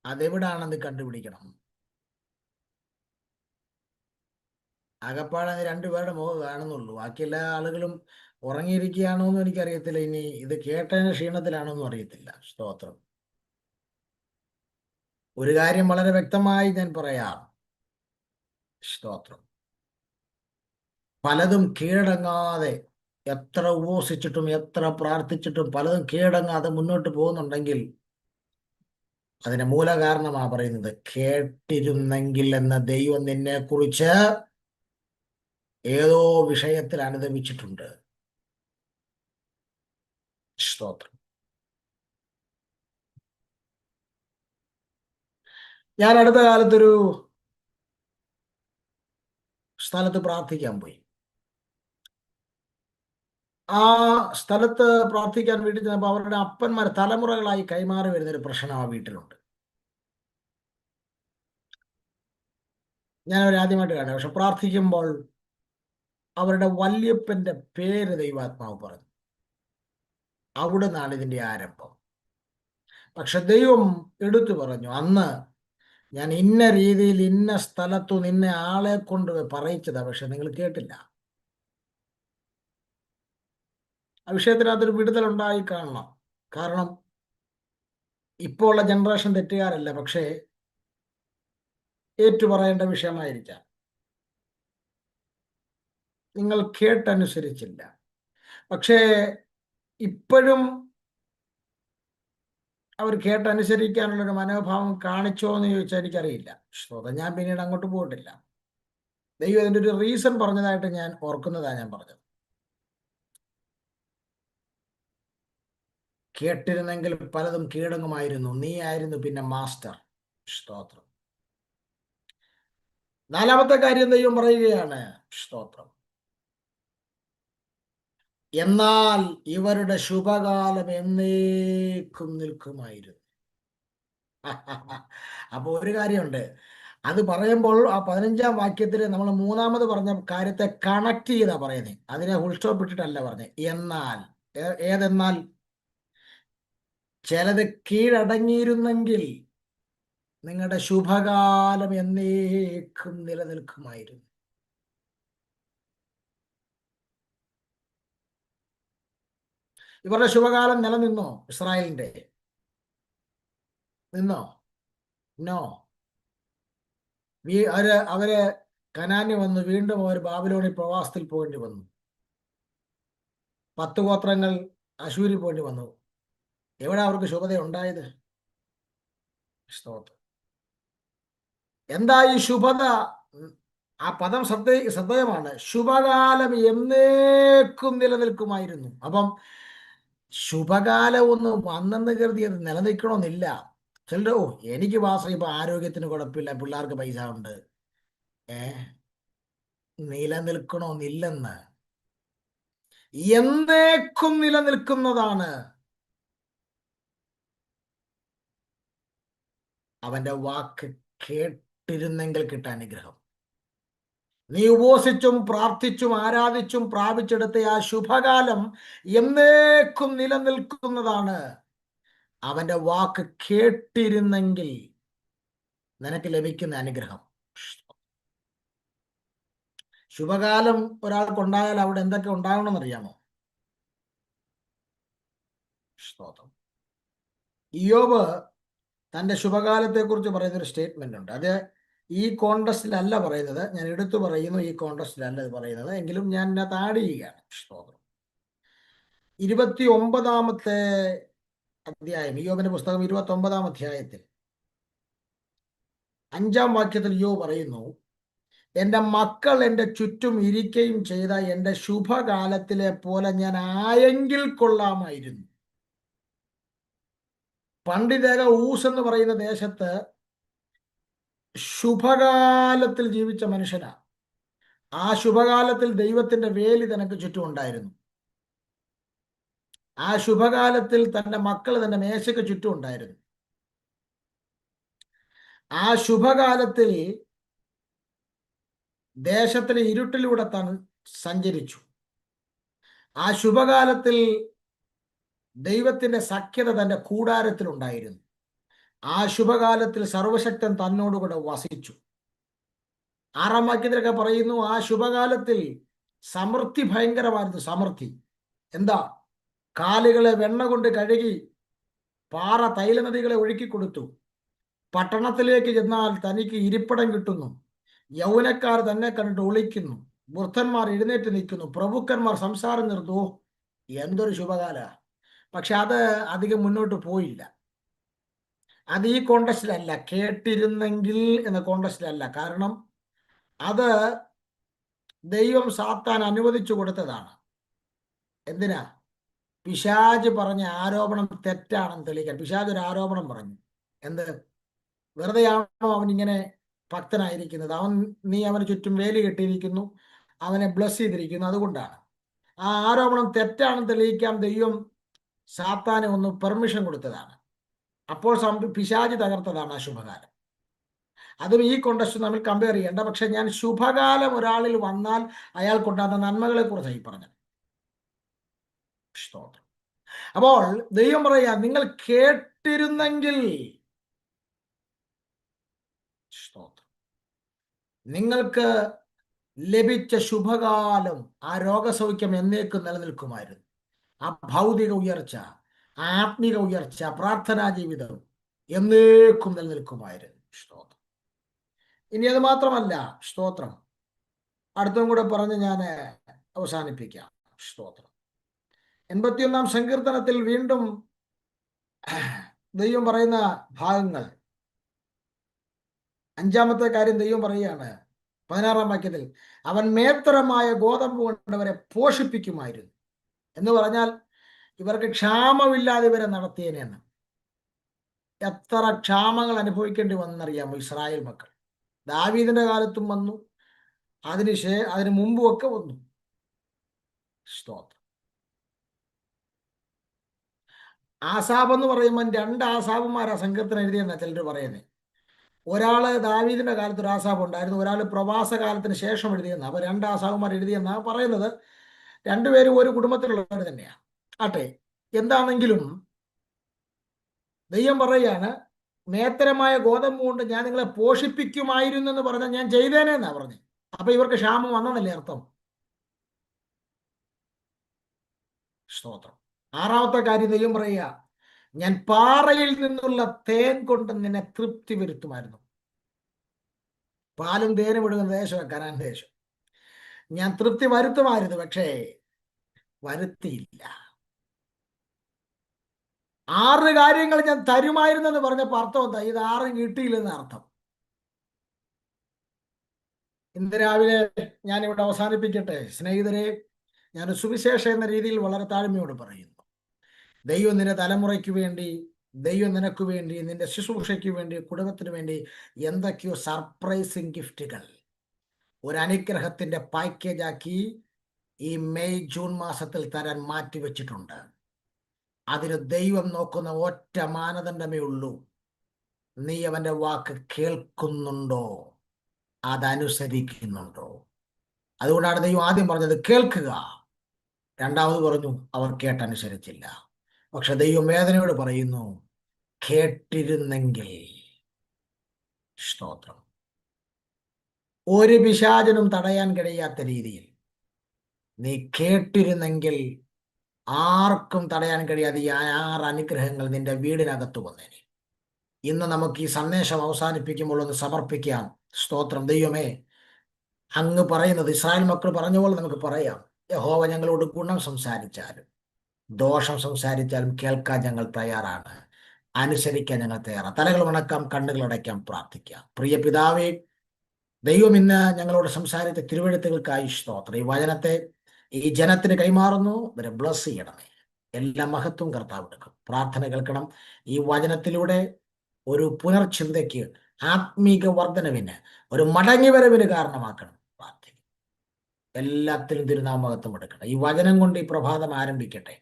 അതെവിടാണെന്ന് കണ്ടുപിടിക്കണം. ആകപ്പാടെ 2 പേരുടെ മുഖം കാണുന്നുള്ളൂ, ബാക്കി എല്ലാ ആളുകളും ഉറങ്ങിയിരിക്കുകയാണോ എന്ന് എനിക്കറിയത്തില്ല. ഇനി ഇത് കേട്ടതിന് ക്ഷീണത്തിലാണോ എന്നും അറിയത്തില്ല. സ്തോത്രം. ഒരു കാര്യം വളരെ വ്യക്തമായി ഞാൻ പറയാം. സ്തോത്രം. പലതും കീഴടങ്ങാതെ, എത്ര ഉപവസിച്ചിട്ടും എത്ര പ്രാർത്ഥിച്ചിട്ടും പലതും കീഴടങ്ങാതെ മുന്നോട്ട് പോകുന്നുണ്ടെങ്കിൽ അതിന് മൂലകാരണമാ പറയുന്നത്, കേട്ടിരുന്നെങ്കിൽ എന്ന ദൈവം നിന്നെ കുറിച്ച് ഏതോ വിഷയത്തിൽ അനുദമിച്ചിട്ടുണ്ട്. സ്തോത്രം. ഞാൻ അടുത്ത കാലത്തൊരു സ്ഥലത്ത് പ്രാർത്ഥിക്കാൻ പോയി. ആ സ്ഥലത്ത് പ്രാർത്ഥിക്കാൻ വേണ്ടി ചെന്നപ്പോൾ അവരുടെ അപ്പന്മാർ തലമുറകളായി കൈമാറി വരുന്നൊരു പ്രശ്നം ആ വീട്ടിലുണ്ട്. ഞാൻ അവർ ആദ്യമായിട്ട് കാണുക. പക്ഷെ പ്രാർത്ഥിക്കുമ്പോൾ അവരുടെ വല്യപ്പന്റെ പേര് ദൈവാത്മാവ് പറഞ്ഞു. അവിടെ നിന്നാണ് ഇതിന്റെ ആരംഭം. പക്ഷെ ദൈവം എടുത്തു പറഞ്ഞു, അന്ന് ഞാൻ ഇന്ന രീതിയിൽ ഇന്ന സ്ഥലത്തു നിന്നെ ആളെ കൊണ്ട് പറയിച്ചതാ, പക്ഷെ നിങ്ങൾ കേട്ടില്ല. ആ വിഷയത്തിനകത്തൊരു വിടുതലുണ്ടായി കാണണം. കാരണം ഇപ്പോൾ ഉള്ള ജനറേഷൻ തെറ്റുകാരല്ല, പക്ഷേ ഏറ്റുപറയേണ്ട വിഷയമായിരിക്കാം. നിങ്ങൾ കേട്ടനുസരിച്ചില്ല. പക്ഷേ ഇപ്പോഴും അവർ കേട്ടനുസരിക്കാനുള്ളൊരു മനോഭാവം കാണിച്ചോ എന്ന് ചോദിച്ചാൽ എനിക്കറിയില്ല. സ്തോത്രം. ഞാൻ പിന്നീട് അങ്ങോട്ട് പോയിട്ടില്ല. ദൈവം അതിൻ്റെ ഒരു റീസൺ പറഞ്ഞതായിട്ട് ഞാൻ ഓർക്കുന്നതാണ് ഞാൻ പറഞ്ഞത്. കേട്ടിരുന്നെങ്കിൽ പലതും കീഴടങ്ങുമായിരുന്നു, നീ ആയിരുന്നു പിന്നെ മാസ്റ്റർ. സ്തോത്രം. നാലാമത്തെ കാര്യം ദൈവം പറയുകയാണ്, സ്തോത്രം, എന്നാൽ ഇവരുടെ ശുഭകാലം എന്നേക്കും നിൽക്കുമായിരുന്നു. അപ്പൊ ഒരു കാര്യമുണ്ട്, അത് പറയുമ്പോൾ ആ 15-ാം വാക്യത്തിൽ നമ്മൾ മൂന്നാമത് പറഞ്ഞ കാര്യത്തെ കണക്ട് ചെയ്താ പറയുന്നത്. അതിനെ ഫുൾ സ്റ്റോപ്പ് ഇട്ടിട്ടല്ല പറഞ്ഞത്. എന്നാൽ ഏതെന്നാൽ ചിലത് കീഴടങ്ങിയിരുന്നെങ്കിൽ നിങ്ങളുടെ ശുഭകാലം എന്നേക്കും നിലനിൽക്കുമായിരുന്നു. ഇവരുടെ ശുഭകാലം നിലനിന്നോ? ഇസ്രായേലിന്റെ നിന്നോ? നോ. അവര് കനാന്യ വന്നു, വീണ്ടും അവർ ബാബിലോണിൽ പ്രവാസത്തിൽ പോകേണ്ടി വന്നു. 10 ഗോത്രങ്ങൾ അശൂരിൽ പോകേണ്ടി വന്നു. എവിടെ അവർക്ക് ശുഭത ഉണ്ടായത്? സ്തോത്രം. എന്താ ഈ ശുഭത? ആ പദം ശ്രദ്ധേയമാണ്. ശുഭകാലം എന്നേക്കും നിലനിൽക്കുമായിരുന്നു. അപ്പം ശുഭകാലം ഒന്നും അന്നെന്ന് കരുതി അത് നിലനിൽക്കണമെന്നില്ല. ചിലരോ എനിക്ക് വാസം ഇപ്പൊ ആരോഗ്യത്തിന് കുഴപ്പമില്ല, പിള്ളേർക്ക് പൈസ ഉണ്ട്, നിലനിൽക്കണമെന്നില്ലെന്ന്. എന്നേക്കും നിലനിൽക്കുന്നതാണ് അവന്റെ വാക്ക് കേട്ടിരുന്നെങ്കിൽ കിട്ടാൻ അനുഗ്രഹം. നീ ഉപവസിച്ചും പ്രാർത്ഥിച്ചും ആരാധിച്ചും പ്രാപിച്ചെടുത്ത ആ ശുഭകാലം എന്നേക്കും നിലനിൽക്കുന്നതാണ്. അവന്റെ വാക്ക് കേട്ടിരുന്നെങ്കിൽ നിനക്ക് ലഭിക്കുന്ന അനുഗ്രഹം. ശുഭകാലം ഒരാൾക്കുണ്ടായാൽ അവിടെ എന്തൊക്കെ ഉണ്ടാകണമെന്ന് അറിയാമോ? സ്തോത്രം. ഇയ്യോബ് തന്റെ ശുഭകാലത്തെ കുറിച്ച് പറയുന്ന ഒരു സ്റ്റേറ്റ്മെന്റ് ഉണ്ട്. അത് ഈ കോണ്ടസ്റ്റിലല്ല പറയുന്നത്, ഞാൻ എടുത്തു പറയുന്നു, ഈ കോണ്ടസ്റ്റിലല്ല ഇത് പറയുന്നത്, എങ്കിലും ഞാൻ ഇതിനകത്ത് ആഡ് ചെയ്യുകയാണ്. സ്തോത്രം. 29-ാമത്തെ അധ്യായം, ഇയ്യോബിന്റെ പുസ്തകം 29-ാം അധ്യായത്തിൽ 5-ാം വാക്യത്തിൽ ഇയ്യോബ് പറയുന്നു, എൻ്റെ മക്കൾ എൻ്റെ ചുറ്റും ഇരിക്കുകയും ചെയ്ത എൻ്റെ ശുഭകാലത്തിലെ പോലെ ഞാൻ ആയെങ്കിൽ കൊള്ളാമായിരുന്നു. പണ്ഡിതക ഊസ് എന്ന് പറയുന്ന ദേശത്ത് ശുഭകാലത്തിൽ ജീവിച്ച മനുഷ്യനാ. ആ ശുഭകാലത്തിൽ ദൈവത്തിന്റെ വേലി തനക്ക് ചുറ്റും ഉണ്ടായിരുന്നു. ആ ശുഭകാലത്തിൽ തന്റെ മക്കൾ തന്റെ മേശയ്ക്ക് ചുറ്റും ഉണ്ടായിരുന്നു. ആ ശുഭകാലത്തിൽ ദേശത്തിലെ ഇരുട്ടിലൂടെ താൻ സഞ്ചരിച്ചു. ആ ശുഭകാലത്തിൽ ദൈവത്തിന്റെ സഖ്യത തന്റെ കൂടാരത്തിൽ ഉണ്ടായിരുന്നു. ആ ശുഭകാലത്തിൽ സർവശക്തൻ തന്നോടുകൂടെ വസിച്ചു. 6-ാം വാക്യത്തിലൊക്കെ പറയുന്നു, ആ ശുഭകാലത്തിൽ സമൃദ്ധി ഭയങ്കരമായിരുന്നു. സമൃദ്ധി എന്താ? കാലുകളെ വെണ്ണ കൊണ്ട് കഴുകി പാറ തൈലനദികളെ ഒഴുക്കി കൊടുത്തു. പട്ടണത്തിലേക്ക് ചെന്നാൽ തനിക്ക് ഇരിപ്പിടം കിട്ടുന്നു. യൗവനക്കാർ തന്നെ കണ്ടിട്ട് ഒളിക്കുന്നു. വൃദ്ധന്മാർ എഴുന്നേറ്റ് നിൽക്കുന്നു. പ്രഭുക്കന്മാർ സംസാരം നിർത്തൂ. എന്തൊരു ശുഭകാല! പക്ഷെ അത് അധികം മുന്നോട്ട് പോയില്ല. അത് ഈ കോണ്ടസ്റ്റിലല്ല, കേട്ടിരുന്നെങ്കിൽ എന്ന കോണ്ടസ്റ്റിലല്ല. കാരണം അത് ദൈവം സാത്താൻ അനുവദിച്ചു കൊടുത്തതാണ്. എന്തിനാ? പിശാച് പറഞ്ഞ ആരോപണം തെറ്റാണെന്ന് തെളിയിക്കാൻ. പിശാച് ഒരു ആരോപണം പറഞ്ഞു. എന്ത്? വെറുതെയാണോ അവൻ ഇങ്ങനെ ഭക്തനായിരിക്കുന്നത്? നീ അവന് ചുറ്റും വേലി കെട്ടിയിരിക്കുന്നു, അവനെ ബ്ലസ് ചെയ്തിരിക്കുന്നു, അതുകൊണ്ടാണ്. ആ ആരോപണം തെറ്റാണെന്ന് തെളിയിക്കാൻ ദൈവം സാത്താനെ ഒന്ന് പെർമിഷൻ കൊടുത്തതാണ്. അപ്പോൾ പിശാച് തകർത്തതാണ് ആ ശുഭകാലം. അതും ഈ കോണ്ടസ്റ്റ് നമ്മൾ കമ്പയർ ചെയ്യേണ്ട. പക്ഷെ ഞാൻ ശുഭകാലം ഒരാളിൽ വന്നാൽ അയാൾക്കുണ്ടാകുന്ന നന്മകളെ കുറിച്ചായി പറഞ്ഞത്. സ്തോത്രം. അപ്പോൾ ദൈവം പറയാ, നിങ്ങൾ കേട്ടിരുന്നെങ്കിൽ, സ്തോത്രം, നിങ്ങൾക്ക് ലഭിച്ച ശുഭകാലം, ആ രോഗസൗഖ്യം എന്നേക്കും നിലനിൽക്കുമായിരുന്നു. ആ ഭൗതിക ഉയർച്ച, ആ ആത്മീക ഉയർച്ച, പ്രാർത്ഥനാ ജീവിതം എന്നേക്കും നിലനിൽക്കുമായിരുന്നു. സ്തോത്രം. ഇനി അത് മാത്രമല്ല, സ്തോത്രം, അടുത്തും കൂടെ പറഞ്ഞ് ഞാൻ അവസാനിപ്പിക്കാം. സ്തോത്രം. 81-ാം സങ്കീർത്തനത്തിൽ വീണ്ടും ദൈവം പറയുന്ന ഭാഗങ്ങൾ, 5-ാമത്തെ കാര്യം ദൈവം പറയുകയാണ് 16-ാം വാക്യത്തിൽ, അവൻ മേത്തരമായ ഗോതമ്പ് കൊണ്ടവരെ പോഷിപ്പിക്കുമായിരുന്നു. എന്ന് പറഞ്ഞാൽ ഇവർക്ക് ക്ഷാമമില്ലാതെ ഇവരെ നടത്തിയേനെന്ന്. എത്ര ക്ഷാമങ്ങൾ അനുഭവിക്കേണ്ടി വന്നറിയാമോ ഇസ്രായേൽ മക്കൾ? ദാവീദിന്റെ കാലത്തും വന്നു, അതിനു മുമ്പും ഒക്കെ വന്നു. സ്തോത്രം. ആസാബ് എന്ന് പറയുമ്പോൾ 2 ആസാബുമാരാ സങ്കീർത്തനം എഴുതിയെന്നാ ചിലർ പറയുന്നത്. ഒരാള് ദാവീദിന്റെ കാലത്ത് ഒരു ആസാബ് ഉണ്ടായിരുന്നു, ഒരാൾ പ്രവാസ കാലത്തിന് ശേഷം എഴുതിയെന്ന. അപ്പൊ 2 ആസാബുമാർ എഴുതിയെന്നാ പറയുന്നത്. രണ്ടുപേരും ഒരു കുടുംബത്തിലുള്ളവർ തന്നെയാണ്. ആട്ടെ, എന്താണെങ്കിലും ദൈവം പറയുകയാണ്, മേത്തരമായ ഗോതമ്പ് കൊണ്ട് ഞാൻ നിങ്ങളെ പോഷിപ്പിക്കുമായിരുന്നു എന്ന് പറഞ്ഞാൽ ഞാൻ ചെയ്തേനെന്നാ പറഞ്ഞു. അപ്പൊ ഇവർക്ക് ക്ഷാമം വന്നതല്ലേ അർത്ഥം? സ്തോത്രം. 6-ാമത്തെ കാര്യം ദൈവം പറയുക, ഞാൻ പാറയിൽ നിന്നുള്ള തേൻ കൊണ്ട് നിന്നെ തൃപ്തി വരുത്തുമായിരുന്നു. പാലും തേനും വിടുന്ന ദേശമാണ് കനാൻ ദേശം. ഞാൻ തൃപ്തി വരുത്തുമായിരുന്നു, പക്ഷേ വരുത്തിയില്ല. 6 കാര്യങ്ങൾ ഞാൻ തരുമായിരുന്നെന്ന് പറഞ്ഞപ്പോൾ അർത്ഥം എന്താ? ഇത് 6 കിട്ടിയില്ലെന്ന് അർത്ഥം. ഇന്ന് രാവിലെ ഞാനിവിടെ അവസാനിപ്പിക്കട്ടെ. സ്നേഹിതരെ, ഞാൻ സുവിശേഷം എന്ന രീതിയിൽ വളരെ താഴ്മയോട് പറയുന്നു. ദൈവം നിന്റെ തലമുറയ്ക്ക് വേണ്ടി, ദൈവം നിനക്ക് വേണ്ടി, നിന്റെ ശുശ്രൂഷയ്ക്ക് വേണ്ടി, കുടുംബത്തിന് വേണ്ടി എന്തൊക്കെയോ സർപ്രൈസിങ് ഗിഫ്റ്റുകൾ ഒരു അനുഗ്രഹത്തിന്റെ പാക്കേജാക്കി ഈ മെയ് ജൂൺ മാസത്തിൽ തരാൻ മാറ്റിവെച്ചിട്ടുണ്ട്. അതിന് ദൈവം നോക്കുന്ന ഒറ്റ മാനദണ്ഡമേ ഉള്ളൂ: നീ അവന്റെ വാക്ക് കേൾക്കുന്നുണ്ടോ, അതനുസരിക്കുന്നുണ്ടോ? അതുകൊണ്ടാണ് ദൈവം ആദ്യം പറഞ്ഞത് കേൾക്കുക. 2ാമത് പറഞ്ഞു അവർ കേട്ടനുസരിച്ചില്ല. പക്ഷെ ദൈവം വേദനയോട് പറയുന്നു, കേട്ടിരുന്നെങ്കിൽ. സ്തോത്രം. ഒരു പിശാചിനും തടയാൻ കഴിയാത്ത രീതിയിൽ നീ കേട്ടിരുന്നെങ്കിൽ ആർക്കും തടയാൻ കഴിയാതെ ഈ 6 അനുഗ്രഹങ്ങൾ നിന്റെ വീടിനകത്ത് വന്നേനെ. ഇന്ന് നമുക്ക് ഈ സന്ദേശം അവസാനിപ്പിക്കുമ്പോൾ ഒന്ന് സമർപ്പിക്കാം. സ്തോത്രം. ദൈവമേ, അങ്ങ് പറയുന്നത് ഇസ്രായേൽ മക്കൾ പറഞ്ഞ പോലെ നമുക്ക് പറയാം, യഹോവ ഞങ്ങളോട് ഗുണം സംസാരിച്ചാലും ദോഷം സംസാരിച്ചാലും കേൾക്കാൻ ഞങ്ങൾ തയ്യാറാണ്, അനുസരിക്കാൻ ഞങ്ങൾ തയ്യാറാണ്. തലകൾ വണക്കാം, കണ്ണുകൾ അടയ്ക്കാം, പ്രാർത്ഥിക്കാം. പ്രിയ പിതാവേ, ദൈവം ഇന്ന് ഞങ്ങളോട് സംസാരിച്ച തിരുവെഴുത്തുകൾക്കായി സ്തോത്രം. ഈ വചനത്തെ ഈ ജനത്തിന് കൈമാറുന്നു. ഇവരെ ബ്ലസ് ചെയ്യണമേ. എല്ലാ മഹത്വം കർത്താവ് എടുക്കും. പ്രാർത്ഥന കേൾക്കണം. ഈ വചനത്തിലൂടെ ഒരു പുനർചിന്തയ്ക്ക്, ആത്മീക വർധനവിന്, ഒരു മടങ്ങിവരവിന് കാരണമാക്കണം. പ്രാർത്ഥിക്കും. എല്ലാത്തിലും തിരുനാമഹത്വം എടുക്കണം. ഈ വചനം കൊണ്ട് ഈ പ്രഭാതം ആരംഭിക്കട്ടെ.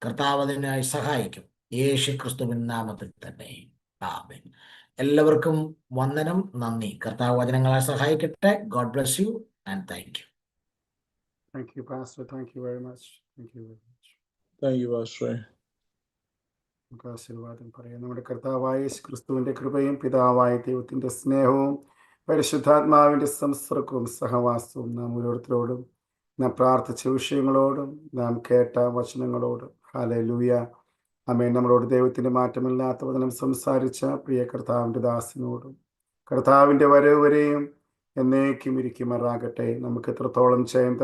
കർത്താവ് അതിനായി സഹായിക്കും. യേശു ക്രിസ്തുവിൻ നാമത്തിൽ തന്നെ. ആമേൻ. എല്ലാവർക്കും വന്ദനം, നന്ദി. കർത്താവ് വചനങ്ങളെ സഹായിക്കട്ടെ. God bless you and thank you. Thank you, Pastor. Thank you very much. Thank you very much. Thank you, Pastor. നമുക്ക് ആശീർവാദം പറയാം. നമ്മുടെ കർത്താവായ യേശു ക്രിസ്തുവിന്റെ കൃപയും പിതാവായ ദൈവത്തിന്റെ സ്നേഹവും പരിശുദ്ധാത്മാവിന്റെ സംസർഗവും സഹവാസവും നാം ഓരോരുത്തരോടും, നാം പ്രാർത്ഥിച്ച വിഷയങ്ങളോടും, നാം കേട്ട വചനങ്ങളോടും. ഹല്ലേലൂയ. ആമേൻ. നമ്മളോട് ദൈവത്തിന്റെ മാറ്റമില്ലാത്ത വചനം സംസാരിച്ച പ്രിയ കർത്താവിന്റെ ദാസനോടും കർത്താവിന്റെ വരവ് വരെയും എന്നേക്കും ഇരിക്കുമാറാകട്ടെ. നമുക്ക് എത്രത്തോളം ചെയ്യാൻ